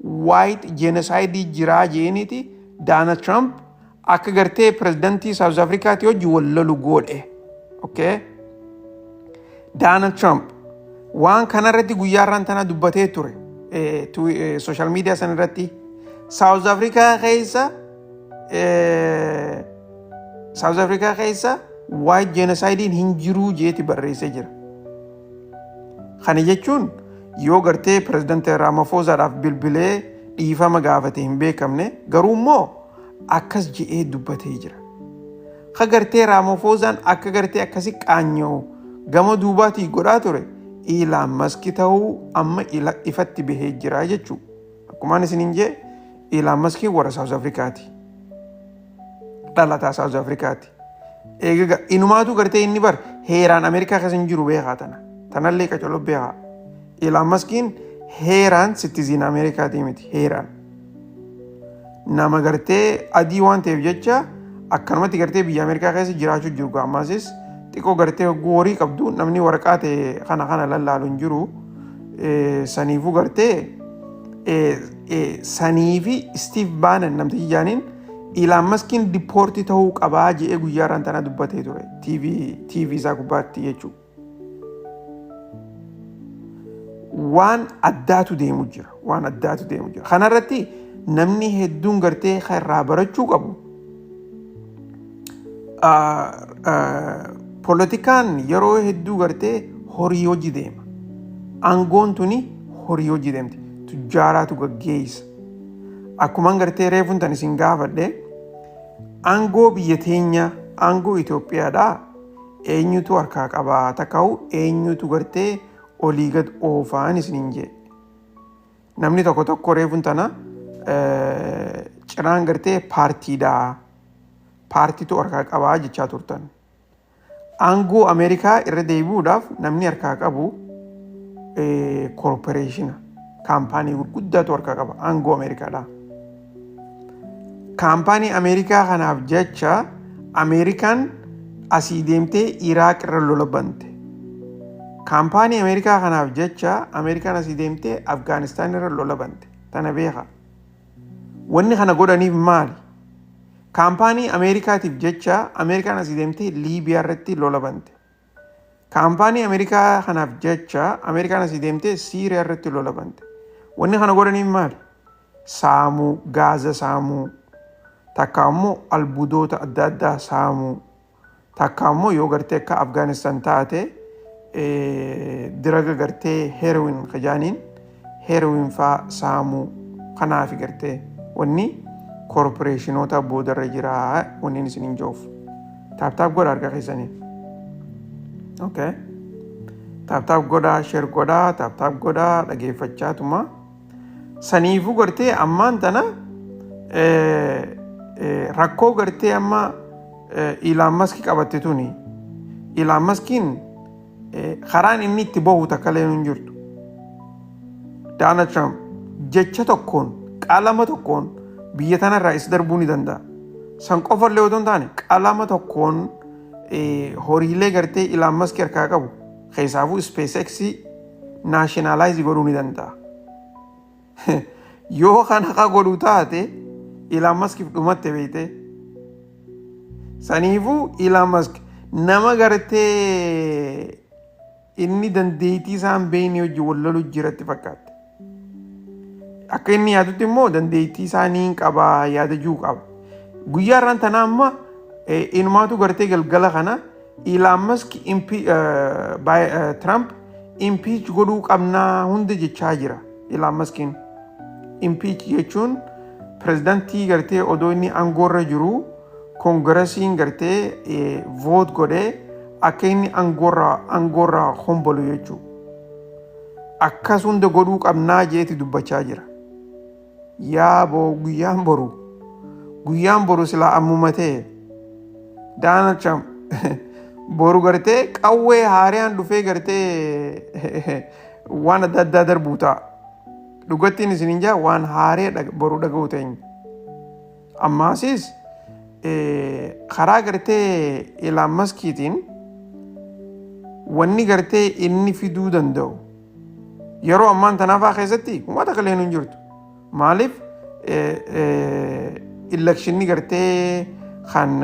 white genocide jiraa jeeniiti Donald Trump akka gartee prezidantii South Africaati hojii wallalu godhe okay Donald Trump waan kanarratti guyyaarraan tana dubbatee ture social media san irratti South Africa keessa white genocide hin jiruu jeeti barreessee jira kana jechuun yoo gartee prezidantii Ramaphosaadhaaf bilbilee dhiifama gaafate hin beekamne garuu immoo akkas je'ee dubbatee jira ka gartee Ramaphosaan akka gartee akkasi qaanyoo gama duubaatii godhaa ture Elon Musk ta'uu amma ifatti bahee jira jechuu akkumaan isiniin jee Elon Musk warra South Africaati dhalataa South Africaati eega inumaatu gartee inni bar heeraan Ameerikaa keessa hin jiru beekaa tanallee qacoloo beekaa Elon Muskiin heeraan citizen Ameerikaatii miti heeraan nama gartee adii waan ta'eef jecha akkanumatti gartee biyya Ameerikaa keessa jiraachuu jiru gaamaasis xiqqoo gartee goorii qabdu namni waraqaa ta'e kana lallaalu hin jiru saniifuu gartee saniifi Steve Bannon namtichi jaaniin Elon Muskiin dipoortii ta'uu qabaa je'ee guyyaarraan tana dubbatee ture TV isaa gubbaatti jechuudha. Waan addaatu deemu jira kanarratti namni hedduun gartee irraa barachuu qabu politikaan yeroo hedduu gartee horii hojii deema aangoon tuni horii hojii deemti tujjaaraatu gaggeessa akkuman gartee reefuun tan isin gaafadhe aangoo biyya teenya aangoo Itoophiyaadhaa eenyutu harkaa qabaa takka'u eenyutu gartee olii gad oofaan isiniin jee namni tokko reefuun tana cinaan gartee paartiitu harkaa qabaa jechaa turtan aangoo Ameerikaa irra deebi'uudhaaf namni harkaa qabu korporeeshina kaampaanii gurguddaatu harkaa qaba aangoo Ameerikaadhaa kaampaanii Ameerikaa kanaaf jecha Ameerikaan asii deemtee Iraaq irra lola bante kaampaanii Ameerikaa kanaaf jecha Ameerikaan asii deemtee Afgaanistaan irra lola bante tana beeka wanni kana godhaniif maali kaampaanii Ameerikaatiif jecha Ameerikaan asii deemtee Liibiyaa irratti lola bante kaampaanii Ameerikaa kanaaf jecha Ameerikaan asii deemtee Siiriyaa irratti lola bante wanni kana godhaniif maali saamuu gaaza saamuu takka ammoo albuudota adda addaa saamuu takka ammoo yoo gartee akka Afgaanistaan taate diraga gartee heroin kajaaniin heroin faa saamuu kanaafi gartee wanni korporeeshinoota boodarra jiraa wanni isin hin joofu taaptaap godha harka keessanii okay taaptaap godha share godha taaptaap godha dhageeffachaatuma saniifuu gartee ammaan tana rakkoo gartee amma Elon Musk qabatte tuni Ilaa maskiin karaan inni itti bahu takka illee hin jirtu. Donald Trump jecha tokkoon qalama tokkoon biyya tanarraa isa darbuu ni danda'a. San qofa illee otoo hin taane qalama tokkoon horiilee gartee Elon Musk harkaa qabu keessaafuu SpaceX naashinaalaayizii godhuu ni danda'a. Yoo kan haqa godhu taate Elon Muskiif dhumatte beekte. Saniifuu Elon Musk nama gartee inni dandeettii isaan beekne hojii wal lolu jiratti fakkaate. Akka inni yaadutti immoo dandeettii isaanii qaba yaadachuu qaba. Guyyaa irraan tanaa amma inumaatu gartee galgala kana Elon Musk Trump impeach godhuu qabnaa hunda jechaa jira. Elon Muskiin impeach jechuun pirezidantii gartee odoo inni aangoorra jiru koongiresiin gartee voot godhee akka inni aangoorra hombolu jechuudha. Akkas hunda godhuu qabnaa jeeti dubbachaa jira. Yaa guyyaan boru silaa ammuma ta'e Donald Trump boru gartee qawwee haariyaan dhufee gartee waan adda addaa darbuu ta'a. Dhugattiin isiniin jaa waan haaree boru dhaga'u ta'in. Ammaasis karaa gartee Elon Muskiitiin wanni gartee inni fiduu danda'u yeroo ammaan tanaafaa keessatti uummata kaleen hin jirtu. Maaliif elekshinni gartee kan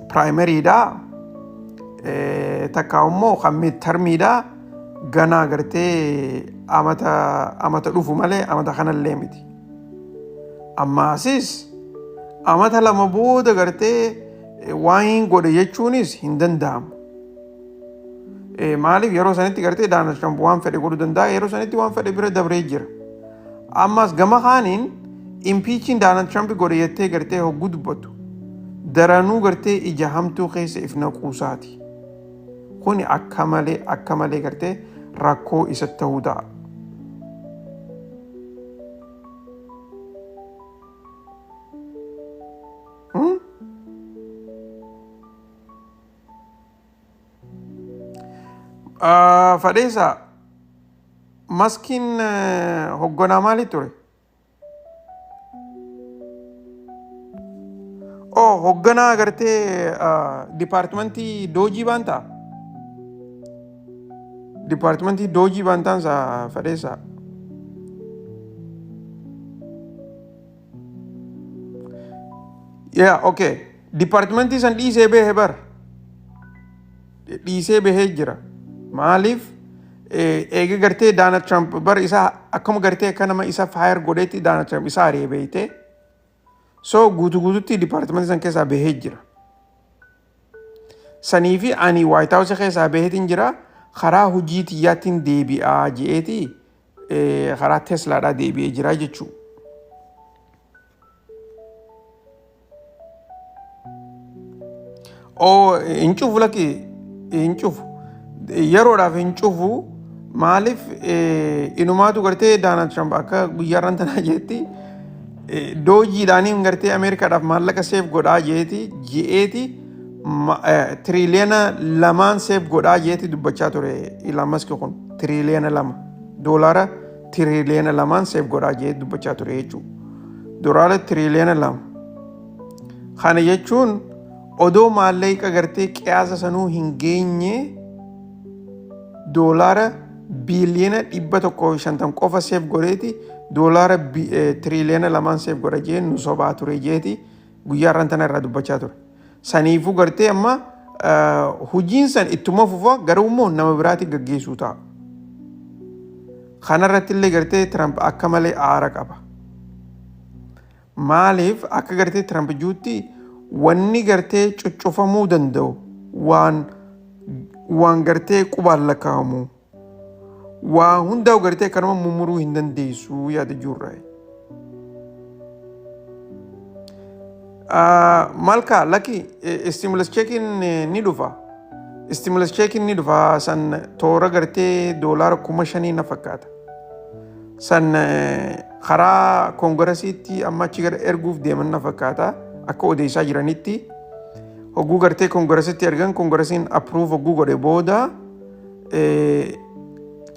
piraayimariidhaa takka immoo kan midtermiidhaa ganaa gartee amata dhufu malee amata kanallee miti. Ammaasis amata lama booda gartee waan hin godhe jechuunis hin danda'amu. Maaliif yeroo sanitti gartee Donald Trump waan fedhe godhuu danda'a, yeroo sanitti waan fedhe bira dabree jira. Ammas gama kaaniin impeachin Donald Trump godhe jettee gartee hogguu dubbatu daranuu gartee ija hamtuu keessa if naquusaati. Kuni akka malee gartee rakkoo isa ta'uu ta'a. Fadheessa Muskiin hogganaa maalii ture? Hogganaa gartee dipaartimentii doojii baan ta'a. Dipaartimentii doojii baan ta'ansa Fadheessa. Okay. Dipaartimentii san dhiisee bahee bar. Dhiisee bahee jira. Maaliif eega gartee Donald Trump bar isaa akkuma gartee akka nama isa faayir godheetti Donald Trump isaa ari'ee beeyte. So guutuutti dipaartimentii san keessaa bahee jira. Sanii fi ani White House keessaa baheetiin jira. Karaa hojii xiyyaattiin deebi'aa je'eeti karaa Teslaadhaa deebi'ee jira jechuudha. Hin cufu lakki hin cufu. Yeroodhaaf hin cufu maaliif inumaatu gartee Donald Trump akka guyyaarran tanaa jeetti doojiidhaaniin gartee Ameerikaadhaaf maallaqa seef godhaa je'eeti tiriliyoona 2 seef godhaa jeeti dubbachaa ture Elon Musk kun tiriliyoona 2 doolaara tiriliyoona 2 seef godhaa jeeti dubbachaa ture jechuudha. Doolaara tiriliyoona 2. Kana jechuun odoo maallaqa gartee qiyaasa sanuu hin geenye doolaara biiliyoona 150 qofa seef godheeti doolaara tiriliyoona 2 seef godha jee nu sobaa ture jeeti guyyaarran tana irraa dubbachaa ture. Saniifuu gartee amma hojiin san ittuma fufa garuu immoo nama biraatti gaggeessuu ta'a. Kanarratti illee gartee Trump akka malee aara qaba. Maaliif akka gartee Trump juutti wanni gartee cuccufamuu danda'u waan gartee qubaan lakkaa'amu waa hundaa'u gartee kanuma mummuruu hin dandeessu yaada jirra. Malka laki stimulus checkin ni dhufa. Stimulus checkin ni dhufa san toora gartee doolaara 5,000 na fakkaata. San karaa koongiresiitti amma achi gara erguuf deeman na fakkaata. akka odeessaa jiranitti hogguu gartee koongiresitti ergan koongiresiin approve hogguu godhe booda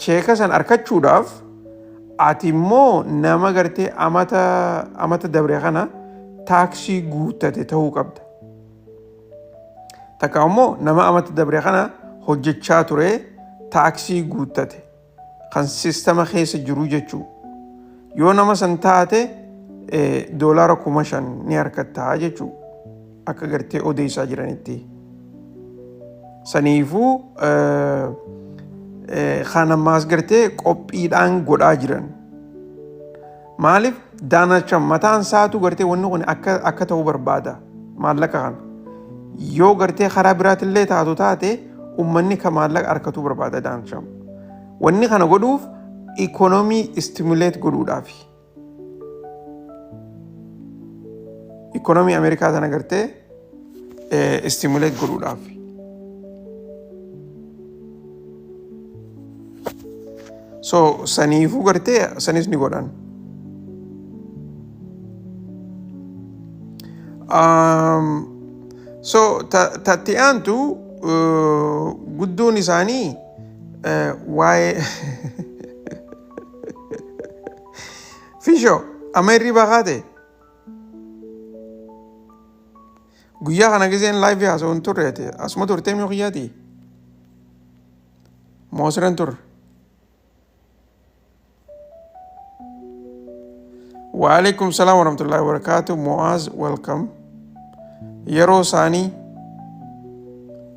cheeka san argachuudhaaf ati immoo nama gartee amata dabre kana taaksii guuttate ta'uu qabda. Takka immoo nama amata dabre kana hojjechaa ture taaksii guuttate kan sistema keessa jiru jechuu. Yoo nama san taate $5,000 ni argatta jechuu akka gartee odeessaa jiranitti. Saniifuu kan ammaas gartee qophiidhaan godhaa jiran. Maaliif Donald Trump mataan isaatu gartee wanni kun akka ta'uu barbaada maallaqa kana. Yoo gartee karaa biraatillee taatu taate ummanni ka maallaqa argatu barbaada Donald Trump. Wanni kana godhuuf ikonomii stimulate godhuudhaafi. Ikonomii Ameerikaa tana gartee stimulate godhuudhaafi. So saniifuu gartee sanis ni godhan. So tatti aantu guddoon isaanii waa'ee Fisho ameerri baqate guyyaa kana giseen live haasa'uun turreeti asuma turtee mi'oo kiyyaati moosiran turre. Waalaikum salam warahmatullahi wabarakatuh. Muaz, welcome. Yeroo isaanii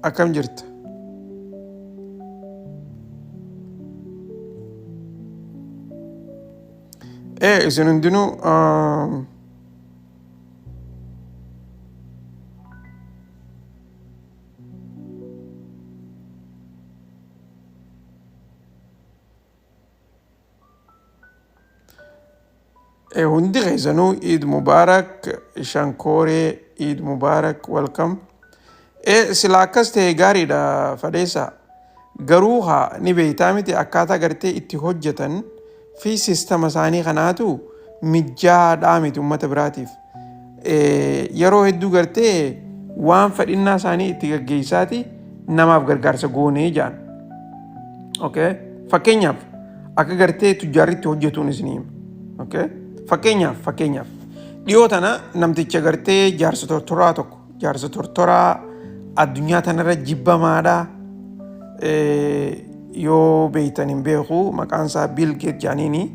akkam jirta? Isin hundinuu hundi keessanuu Eid Mubarak, Shankooree Eid Mubarak, welcome. Sila akkas ta'e gaariidha Fadheessa. Garuu ni beektaa miti akkaataa gartee itti hojjetan fi sistema isaanii kanaatu mijaadhaa miti uummata biraatiif. Yeroo hedduu gartee waan fedhinnaa isaanii itti gaggeessaati namaaf gargaarsa goonee jaan. Okay? Fakkeenyaaf akka gartee tujjaarritti hojjetuun isin hima. Okay? Fakkeenyaaf dhiyoo tana namticha gartee jaarsa tortoraa addunyaa tanarra jibbamaadha. Yoo beektan hin beeku maqaan isaa Bill Gates jaaniini.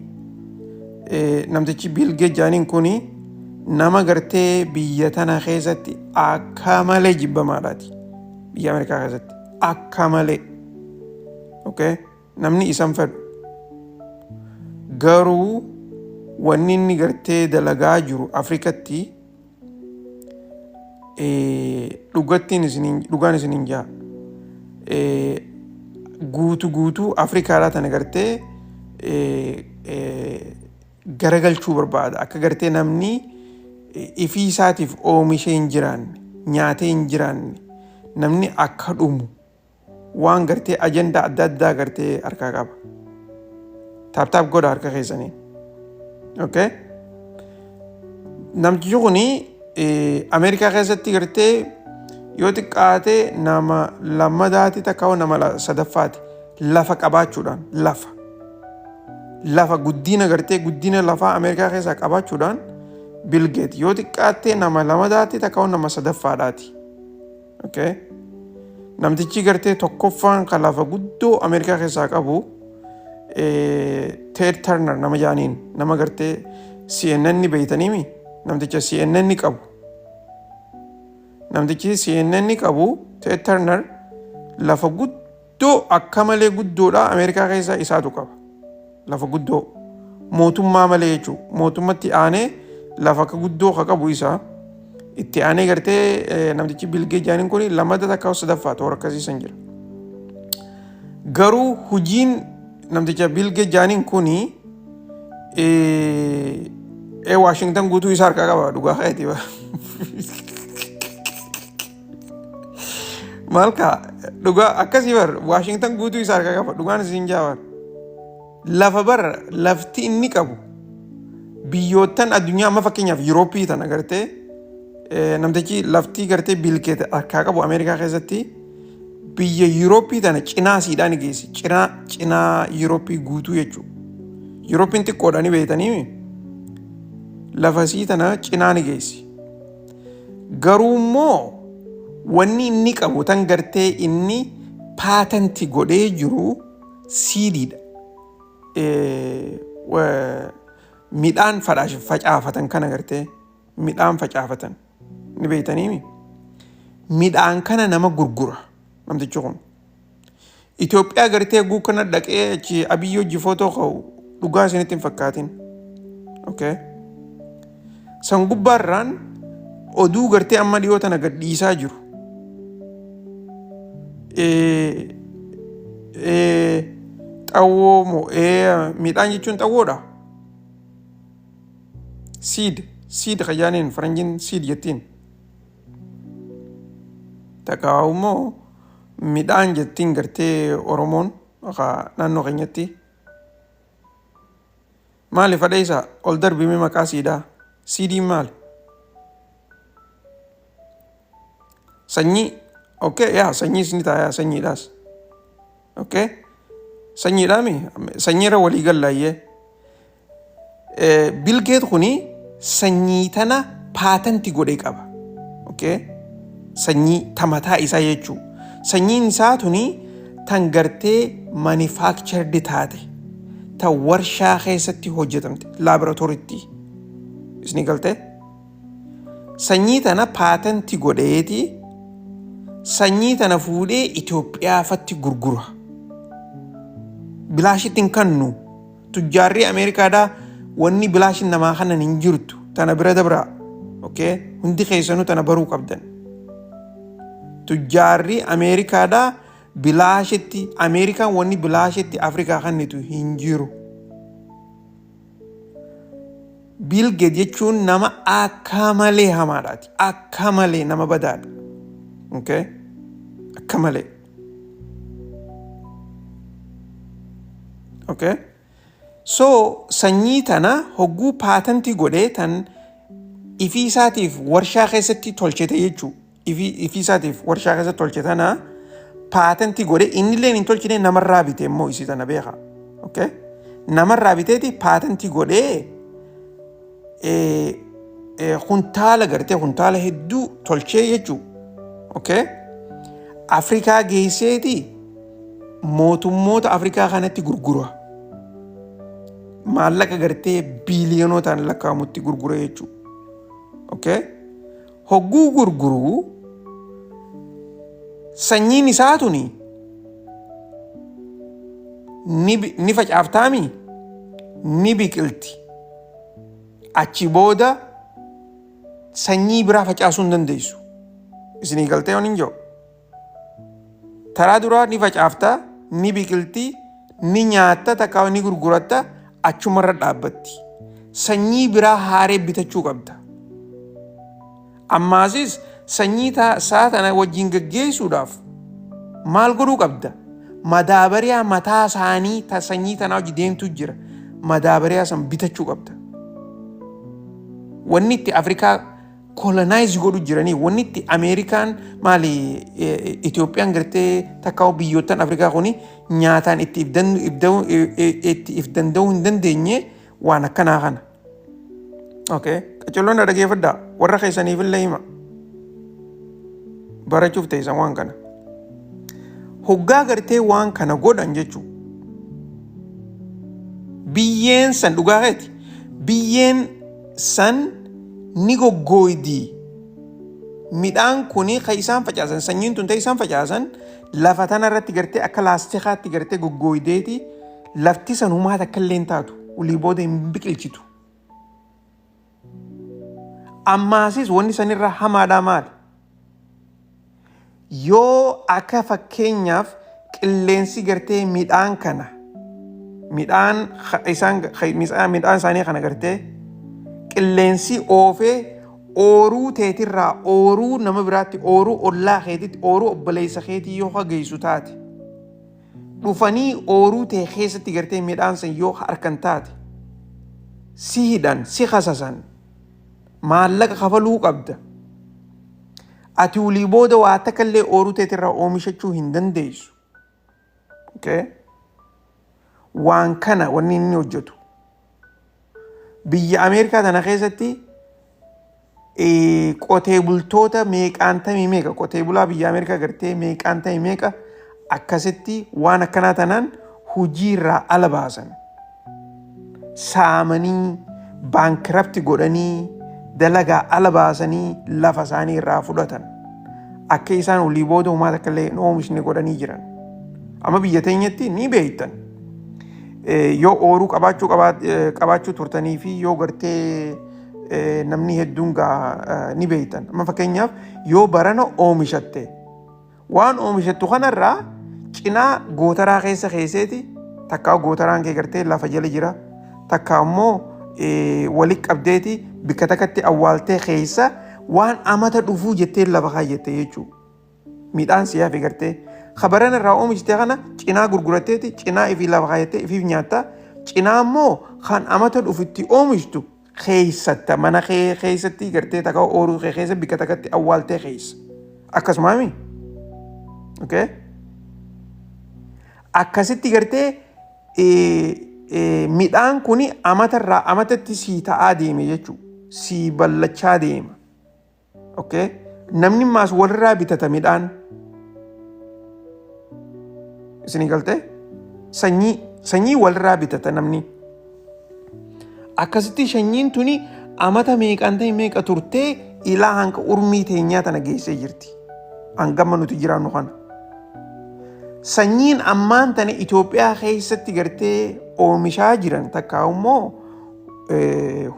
Namtichi Bill Gates jaaniin kuni nama gartee biyya tana keessatti akka malee jibbamaadhaati. Biyya Ameerikaa keessatti akka malee. Okay? Namni isan fedhu. Garuu wanni inni gartee dalagaa jiru Afrikatti dhugaan isiniin jaa. Guutuu Afrikaadhaa tana gartee garagalchuu barbaada. Akka gartee namni ifii isaatiif oomishee hin jiraanne, nyaatee hin jiraanne, namni akka dhumu waan gartee ajandaa adda addaa gartee harkaa qaba. Taaptaap godha harka keessanii. Okay? Namtichi kuni Ameerikaa keessatti gartee yoo xiqqaate nama lammadaati takka nama sadaffaati lafa qabaachuudhaan lafa guddina lafaa Ameerikaa keessaa qabaachuudhaan Bill Gates yoo xiqqaate nama lammadaati takka nama sadaffaadhaati. Okay? Namtichi gartee tokkoffaan kan lafa guddoo Ameerikaa keessaa qabu Ted Turner nama jaaniin nama gartee CNN ni beeytaniimi namticha CNN ni qabu. Namtichi CNN ni qabu Ted Turner lafa guddoo akka malee guddoodha Ameerikaa keessaa isaatu qaba. Lafa guddoo mootummaa malee jechuudha. Mootummatti aanee lafa akka guddoo ka qabu isaa itti aanee gartee namtichi Bill Gates jaaniin kun lammata takka sadaffaa toora akkasiisan jira. Garuu hojiin namticha Bill Gates jaaniin kuni Washington guutuu isaa harkaa qaba dhugaa haati ba. Malka dhugaa akkasii bar Washington guutuu isaa harkaa qaba dhugaan isin jaabar. Lafa bar lafti inni qabu biyyoottan addunyaa amma fakkeenyaaf Yurooppii tana gartee namtichi laftii gartee bilkeete harkaa qabu Ameerikaa keessatti biyya Yurooppii tana cinaa siidhaan geessi. Cinaa Yurooppii guutuu jechuudha. Yurooppiin xiqqoodhaan beeytanii lafa sii tana cinaa ni geessi. Garuu immoo wanni inni qabu tan gartee inni paatanti godhee jiru siidiidha. Midhaan facaafatan kana gartee midhaan facaafatan ni beeytanii midhaan kana nama gurgura namtichi kun. Itoophiyaa gartee guu kana dhaqee achi Abiyyi hojii footoo ka'u dhugaa isinitti hin fakkaatin. Okay. San gubbaarraan oduu gartee amma dhiyoo tana gad dhiisaa jiru. Xawoo moo midhaan jechuun xawoodha. Seed khayaaniin faranjiin seed jettiin. Takaawu immoo midhaan jettiin gartee Oromoon naannoo keenyatti. Maali fadheessa ol darbimee maqaa siidaa? Siidiin maali? Sanyii. Okay, sanyii ni ta'a sanyiidhaas. Okay. Sanyiidhaami sanyiirra walii gallaayyee. Bilgeet kuni sanyii tana paatanti godhee qaba. Okay. Sanyii tamataa isaa jechuudha. Sanyiin isaa tuni tan gartee manufactured taate. Tan warshaa keessatti hojjetamte laaboraatooriitti. Isni galtee? Sanyii tana paatanti godheeti sanyii tana fuudhee Itoophiyaafatti gurgura. Bilaashitti hin kannu tujjaarri Ameerikaadhaa wanni bilaashin namaa kanan hin jirtu tana bira dabraa. Okay? Hundi keessanuu tana baruu qabdan. Tujjaarri Ameerikaadhaa bilaashitti Ameerikaan wanni bilaashitti Afrikaa kannitu hin jiru. Bill Gates jechuun nama akka malee hamaadhaati. Akka malee nama badaadha. Okay? Akka malee. Okay? So sanyii tana hogguu paatantii godhee tan ifii isaatiif warshaa keessatti tolchete jechuudha. Ifii isaatiif warshaa keessatti tolchetana paatantii godhee innillee hin tolchine namarraa bite immoo isii tana beeka. Okay? Namarraa biteeti paatantii godhee kuntaala gartee kuntaala hedduu tolchee jechuudha. Okay? Afrikaa geesseeti mootummoota Afrikaa kanatti gurgura. Maallaqa gartee biiliyonootaan lakkaa'amutti gurgura jechuudha. Okay? Hogguu gurguruu sanyiin isaa tuni ni facaaftaami ni biqilti. Achi booda sanyii biraa facaasuu hin dandeessu. Isinii galtee waan hin jiru. Taraa duraa ni facaafta, ni biqilti, ni nyaatta, takkaa ni gurguratta, achumarra dhaabbatti. Sanyii biraa haaree bitachuu qabda. Ammaasis sanyii isaa tana wajjin gaggeessuudhaaf maal godhuu qabda? Madaabariyaa mataa isaanii sanyii tanaa hojii deemtu jira. Madaabariyaa san bitachuu qabda. Wanni itti Afrikaa kolonaayiz godhu jiranii wanni itti Ameerikaan maali Itoophiyaan gartee takkaa biyyoottan Afrikaa kuni nyaataan itti if danda'uu hin dandeenye waan akkanaa kana. Okay? Qacolloon dhaggeeffadhaa warra keessaniif illee hima. Barachuuf teessan waan kana. Hoggaa gartee waan kana godhan jechuudha. Biyyeen san dhugaateeti. Biyyeen san ni goggooydii. Midhaan kuni kan isaan facaasan sanyiin tun ta'e isaan facaasan lafa tanarratti gartee akka laastikaatti gartee goggooydeeti lafti san humaa takka illee hin taatu ulii booda hin biqilchitu. Ammaasis wanni sanirra hamaadhaa maali? Yoo akka fakkeenyaaf qilleensi gartee midhaan kana midhaan isaanii kana gartee qilleensi oofee ooruu teetirraa ooruu nama biraatti ooruu ollaa keetitti ooruu obboleessa keetii yoo hageessu taate dhufanii ooruu tee keessatti gartee midhaan san yoo harkan taate si hidhan si kasasan maallaqa kafaluu qabda ati ulii booda waa takkallee ooruu teetirraa oomishachuu hin dandeessu. Waan kana wanni inni hojjetu biyya Ameerikaa tana keessatti qotee bultoota meeqaantamii meeqa qotee bulaa biyya Ameerikaa gartee meeqaantamii meeqa akkasitti waan akkanaa tanaan hojiirraa ala baasan saamanii baankirapti godhanii dalagaa ala baasanii lafa isaanii irraa fudhatan akka isaan olii booda uumaa takkallee hin oomishne godhanii jiran. Amma biyya teenyatti ni beektan yoo ooruu qabaachuu turtanii fi yoo gartee namni hedduun ni beektan. Amma fakkeenyaaf yoo barana oomishatte waan oomishattu kanarraa cinaa gootaraa keesseeti takkaa gootaraan kee gartee lafa jala jira takkaa immoo walitti qabdeeti bikka takkatti awwaaltee keessa waan amata dhufuu jettee lafa kaayyatte jechuudha. Midhaan siyaa fi gartee kabaran irraa oomishte kana cinaa gurguratteeti cinaa ifii lafa kaayyattee ifiif nyaatta cinaa immoo kan amata dhufutti oomishtu keessatta mana keessatti gartee takka ooruu keessa bikka takkatti awwaaltee keessa akkasumaami. Akkasitti gartee midhaan kuni amatarraa amatatti sii ta'aa deeme jechuudha. Sii ballachaa deema. Namni maas walirraa bitata midhaan. Isinii galtee sanyii walirraa bitata namni. Akkasitti sanyiin tuni amata meeqaan ta'e meeqa turtee ilaa hanqa urmii teenyaa tana geessee jirti. Hangamma nuti jiraannu kana. Sanyiin ammaan tana Itoophiyaa keessatti gartee oomishaa jiran takkaa immoo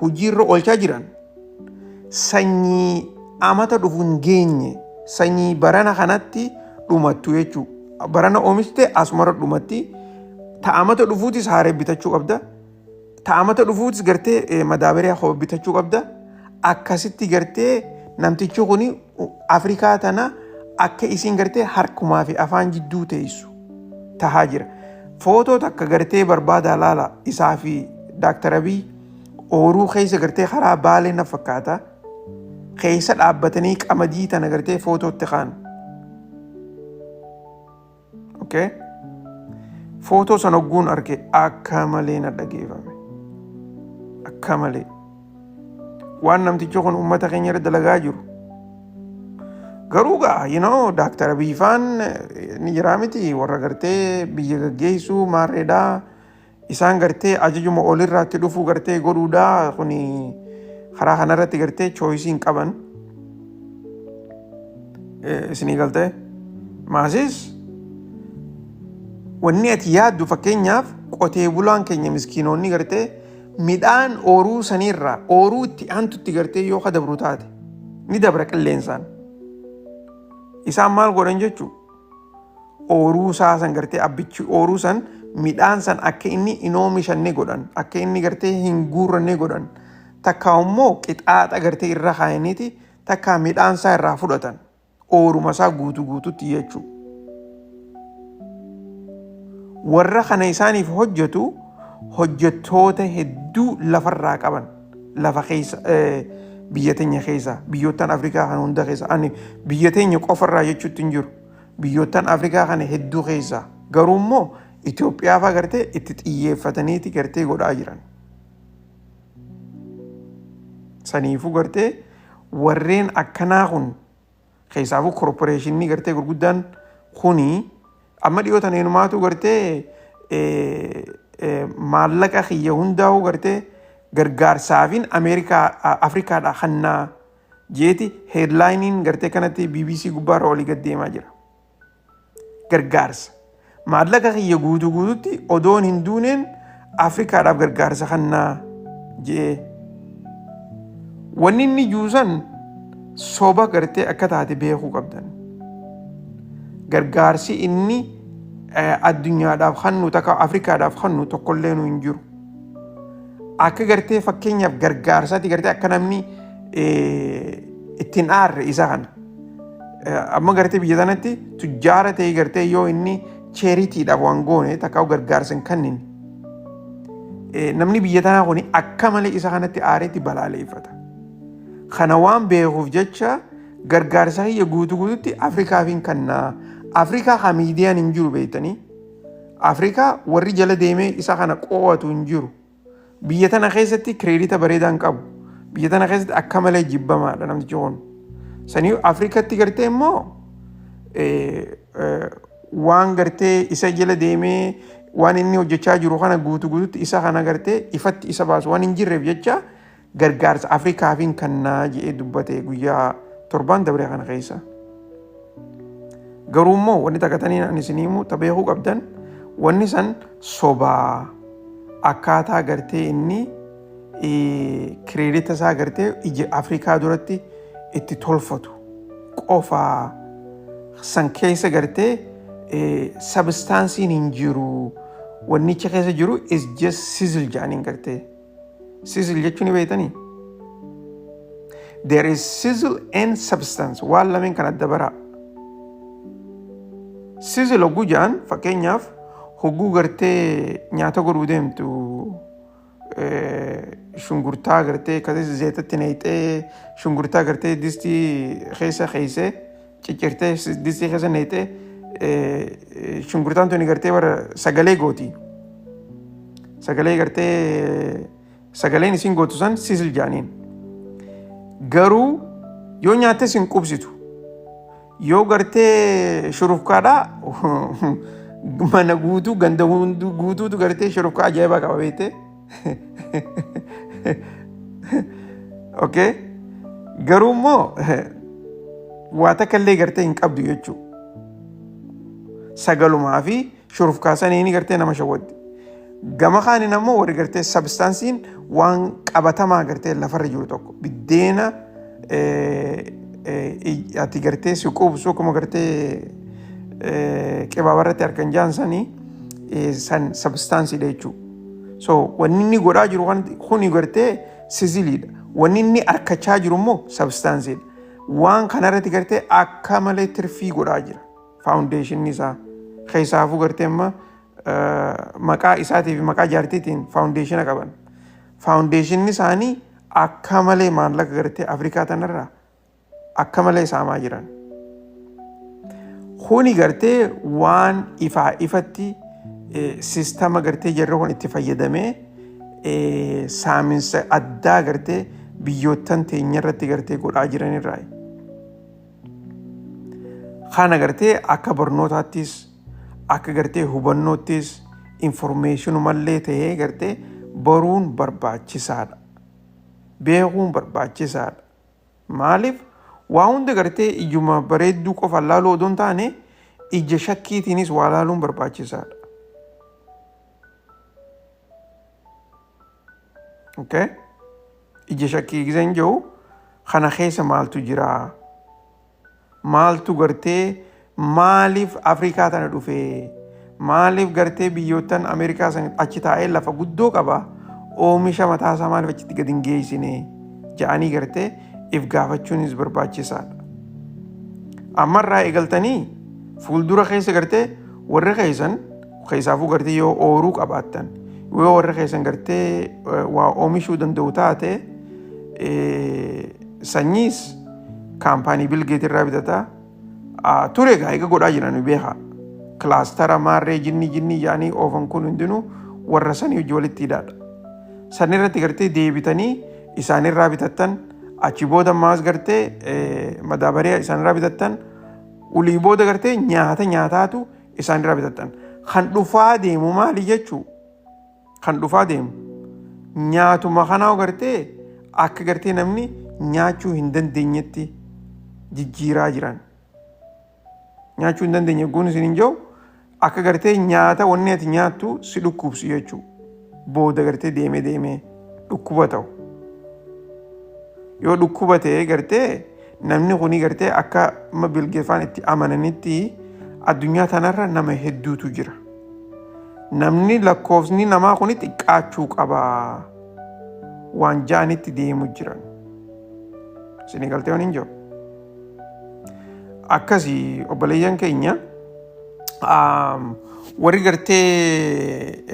hojiirra oolchaa jiran sanyii amata dhufu hin geenye sanyii barana kanatti dhumattu jechuudha. Barana oomishte asumarra dhumatti ta'amata dhufuutis haaree bitachuu qabda. Ta'amata dhufuutis gartee madaabariyaa bitachuu qabda. Akkasitti gartee namtichi kuni Afrikaa tana akka isiin gartee harkumaa fi afaan jidduu teessu tahaa jira. Footoo takka gartee barbaadaa laala isaa fi Dr. Abiy ooruu keessa gartee karaa baalee na fakkaata. Keessa dhaabbatanii qamadii tana gartee footootti kaan. Footoo sana ogguun arge akka malee na dhageeffame. Akka malee. Waan namtichi kun uummata keenya irra dalagaa jiru. Garuu Dr. Abiy faan ni jira miti warra gartee biyya gaggeessuu maarreedhaa isaan gartee ajajuma olirraatti dhufuu gartee godhuudhaa kuni karaa kanarratti gartee chooyisiin qaban. Isinii galtee maasis wanni ati yaaddu fakkeenyaaf qotee bulaan keenya miskiinoonni gartee midhaan ooruu sanirraa ooruu itti aantutti gartee yoo kadabru taate ni dabra qilleensaan. Isaan maal godhan jechuun ooruu san gartee abbichi ooruu san midhaan san akka inni hin oomishanne godhan akka inni gartee hin guurranne godhan takka immoo qixaaxa gartee irra kaayaniiti takka midhaan isaa irraa fudhatan ooruma isaa guututti jechuudha. Warra kana isaaniif hojjetu hojjettoota hedduu lafarraa qaban lafa keessa biyya teenya keessa biyyoottan Afrikaa kan hunda keessa ani biyya teenya qofarraa jechuutti hin jiru biyyoottan Afrikaa kana hedduu keessa garuu immoo Itoophiyaa fa'aa gartee itti xiyyeeffataniiti gartee godhaa jiran. Saniifuu gartee warreen akkanaa kun keessaafuu korporeeshinii gartee gurguddaan kuni amma dhiyootan eenyumaatu gartee maallaqa kiyya hundaa'uu gartee gargaarsaafin Afrikaadhaa hannaa jeeti headlainiin gartee kanatti BBC gubbaarra olii gad deemaa jira. Gargaarsa maallaqa kiyya guututti odoon hin duuneen Afrikaadhaaf gargaarsa hannaa jee wanni inni juusan soba gartee akka taate beekuu qabdan. Gargaarsi inni addunyaadhaaf hannu takka Afrikaadhaaf hannu tokkollee nu hin jiru. Akka gartee fakkeenyaaf gargaarsaati gartee akka namni ittiin aarre isa kana. Amma gartee biyya sanatti tujjaara ta'e gartee yoo inni cheeritiidhaaf waan goone takka gargaarsa hin kennin. Namni biyya tanaa kun akka malee isa kanatti aareetti balaaleeffata. Kana waan beekuuf jecha gargaarsa kiyya guutuutti Afrikaafin kannaa. Afrikaa ka miidiyaan hin jiru beektanii. Afrikaa warri jala deemee isa kana qo'atu hin jiru. Biyya tana keessatti kireedita bareedaan qabu. Biyya tana keessatti akka malee jibbamaadha namtichi kun. Sanii Afrikatti gartee immoo waan gartee isa jala deemee waan inni hojjechaa jiru kana guutuutti isa kana gartee ifatti isa baasu waan hin jirreef jecha gargaarsa Afrikaafin kannaa jedhee dubbate guyyaa 7 dabree kana keessa. Garuu immoo wanni takkatanii ani isiniimu tabeekuu qabdan wanni san sobaa akkaataa gartee inni kireedita isaa gartee ija Afrikaa duratti itti tolfatu qofaa san keessa gartee substansiin hin jiru. Wannicha keessa jiru is just sizzle jedhaniin gartee. Sizzle jechuun beektanii? There is sizzle and substance. Waan lameen kan adda baraa. Sizzle hogguu jedhan fakkeenyaaf hogguu gartee nyaata godhuu deemtu shungurtaa gartee akkasumas zeetatti neexee shungurtaa gartee distii keessa keessee ciccirtee distii keessa neexee shungurtaan tuni gartee bara sagalee gooti. Sagalee gartee sagaleen isin gootu san sizzle jedhaniin. Garuu yoo nyaata isin qubsitu yoo gartee shurufkaadhaa mana guutuu ganda guutuutu gartee shurufkaa ajaa'ibaa qaba beektee. Okay? Garuu immoo waa takka illee gartee hin qabdu jechuudha. Sagalumaa fi shurufkaa saniini gartee nama shawwaddi. Gama kaaniin ammoo warri gartee sabstaansiin waan qabatamaa gartee lafarra jiru tokko biddeena ati gartee si qubsu akkuma gartee qibaabarratti harkan jaansanii san sabstaansiidha jechuudha. So wanni inni godhaa jiru kuni gartee sizziliidha. Wanni inni harkachaa jiru immoo sabstaansiidha. Waan kanarratti gartee akka malee tirfii godhaa jira. Faawundeeshinni isaa keessaafuu gartee amma maqaa isaatii fi maqaa jaartiitiin faawundeeshina qaban. Faawundeeshinni isaanii akka malee maallaqa gartee Afrikaa tanarraa akka malee saamaa jiran. Kuni gartee waan ifatti sistama gartee jarri kun itti fayyadamee saaminsa addaa gartee biyyoottan teenya irratti gartee godhaa jiranirraa. Kana gartee akka barnootaattis akka gartee hubannoottis informeeshinumallee ta'ee gartee baruun barbaachisaadha. Beekuun barbaachisaadha. Maaliif waa hunda gartee ijuma bareedduu qofa laaluu odoo hin taane ija shakkiitiinis waa laaluun barbaachisaadha. Okay? Ija shakkii gizeen jiru kana keessa maaltu jira? Maaltu gartee maaliif Afrikaa tana dhufee? Maaliif gartee biyyoottan Ameerikaa san achi taa'ee lafa guddoo qaba? Oomisha mataasaa maaliif achitti gad hin geessine? Ja'anii gartee if gaafachuunis barbaachisaadha. Ammarraa eegaltanii fuuldura keessa gartee warra keessaafuu gartee yoo ooruu qabaattan yoo warra keessan gartee waa oomishuu danda'u taate sanyiis kaampaanii bilgeetii irraa bitataa ture egaa eega godhaa jiran beekaa. Kilaastara maarree jinni yaanii oofan kun hundinuu warra sanii hojii walitti hidhaadha. Sanirratti gartee deebitanii isaanirraa bitattan achi booda maas gartee madaabariyaa isaanirraa bitattan ulii booda gartee nyaataatu isaanirraa bitattan. Kan dhufaa deemu maali jechuu? Kan dhufaa deemu nyaatuma kanaa gartee akka gartee namni nyaachuu hin dandeenyetti jijjiiraa jiran. Nyaachuu hin dandeenye guun isin hin jiru akka gartee nyaata wanni ati nyaattu si dhukkubsu jechuu. Booda gartee deemee dhukkuba ta'u. Yoo dhukkuba ta'ee gartee namni kuni gartee akka bilgeeffaan itti amananitti addunyaa tanarra nama hedduutu jira. Namni lakkoofsni namaa kuni xiqqaachuu qaba. Waan ja'anitti deemu jiran. Isin galtee waan hin jiru. Akkasii obboleeyyan keenya warri gartee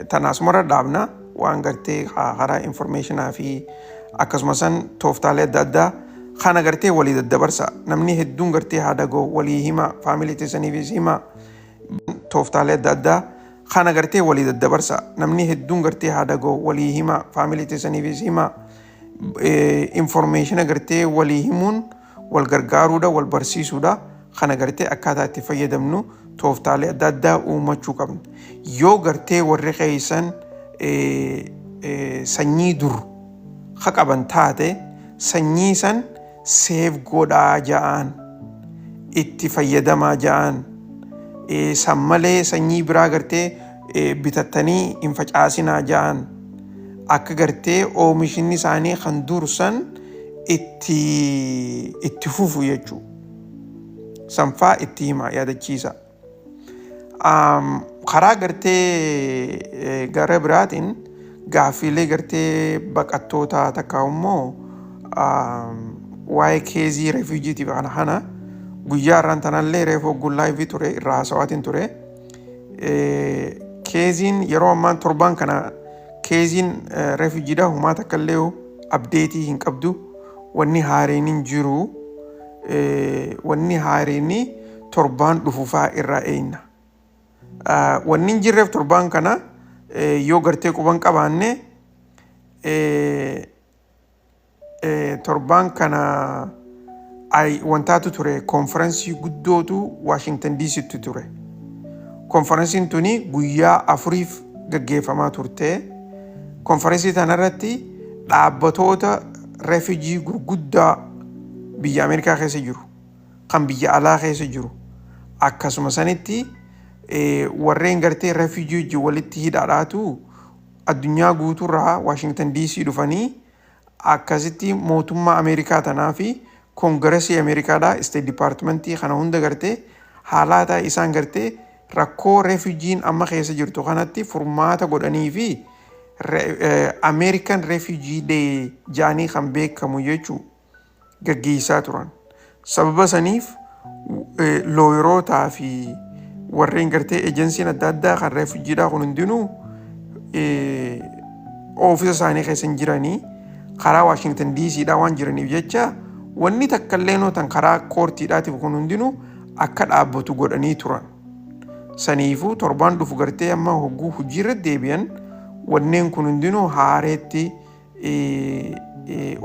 tanaasumarra dhaabna waan gartee karaa informeeshinaa fi akkasumas tooftaalee adda addaa kana gartee walii daddabarsa namni hedduun gartee haadha goo walii hima faamilii teessaniifis hima tooftaalee adda addaa kana gartee walii daddabarsa namni hedduun gartee haadha goo walii hima faamilii teessaniifis hima information gartee walii himuun wal gargaaruudha wal barsiisuudha kana gartee akkaataa itti fayyadamnu tooftaalee adda addaa uumachuu qabna yoo gartee warri keessan sanyii dur qaban taate sanyii san seef godhaa ja'an itti fayyadamaa ja'an san malee sanyii biraa gartee bitattanii hin facaasinaa ja'an akka gartee oomishni isaanii kan dursan itti fufu jechuu sanfaa itti hima yaadachiisa karaa gartee gara biraatiin gaaffiilee gartee baqattoota takka immoo waa'ee keezii refuujiitiif kana guyyaa irraan tanallee reefoo gullaayifii ture irraa haasawaatiin ture keeziin yeroo ammaan torbaan kana keeziin refuujiidha humaa takka illee abdeetii hin qabdu wanni haareen hin jiru wanni haareen torbaan dhufufaa irraa eeyna wanni hin jirreef torbaan kana yoo gartee quban qabaanne torbaan kana wantaatu ture konferensii guddootu Washington DC'tti ture konferensiin tuni guyyaa 4 gaggeeffamaa turte konferensii tanarratti dhaabbatoota refugee gurguddaa biyya Ameerikaa keessa jiru kan biyya alaa keessa jiru akkasuma sanitti warreen gartee refugee walitti hidhaadhaatu addunyaa guutuurraa Washington DC dhufanii akkasitti mootummaa Ameerikaa tanaa fi koongiresii Ameerikaadhaa State Departmentii kana hunda gartee haalaata isaan gartee rakkoo refuujiin amma keessa jirtu kanatti furmaata godhanii fi American Refugee Day jaanii kan beekamu jechuu gaggeessaa turan sababa saniif looyirootaa fi warreen gartee ejensiin adda addaa kan refuujiidhaa kun hundinuu oofisa isaanii keessa hin jiranii karaa Washington DC'dhaa waan jiraniif jecha wanni takka illee nootan karaa koortiidhaatiif kun hundinuu akka dhaabbatu godhanii turan saniifuu torbaan dhufu gartee amma hogguu hojiirra deebi'an wanneen kun hundinuu haareetti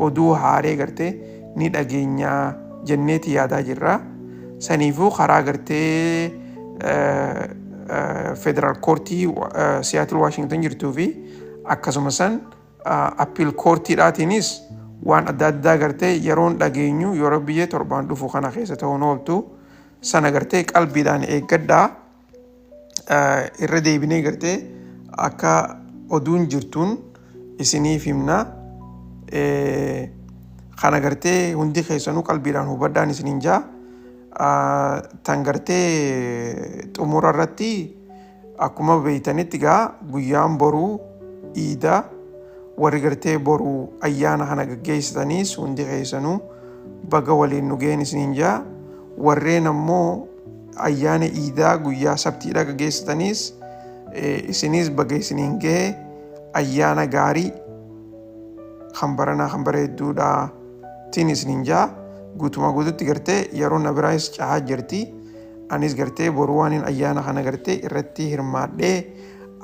oduu haaree gartee ni dhageenyaa jenneeti yaadaa jirra saniifuu karaa gartee federal koortii Seattle Washington jirtuu fi akkasuma san appeal koortiidhaatiinis waan adda addaa gartee yeroon dhageenyu yeroo biyyee torbaan dhufu kana keessa ta'uun ooltu sana gartee qalbiidhaan eeggadhaa irra deebinee gartee akka oduun jirtuun isiniif himna kana gartee hundi keessanuu qalbiidhaan hubadhaan isiniin jaa tan gartee xumura irratti akkuma beeytanitti gaa guyyaan boruu iida warri gartee boruu ayyaana kana gaggeessitaniis hundi keessanuu baga waliin nu ga'een isiniin jaa warreen ammoo ayyaana iidaa guyyaa sabtiidha gaggeessitaniis isinis baga isiniin ga'e ayyaana gaarii kan baranaa kan bareedduudha tiin isiniin jaa guutuma guututti gartee yeroo na biraayis cahaa jirti anis gartee boruu waan ayyaana kana gartee irratti hirmaadhee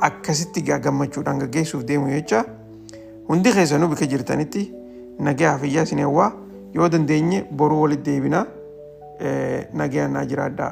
akkasitti gammachuudhaan gaggeessuuf deemu jecha hundi keessanuu bika jirtanitti nagaa fayyaa isin hawwaa yoo dandeenye boruu walitti deebina nagaan naa jiraadhaa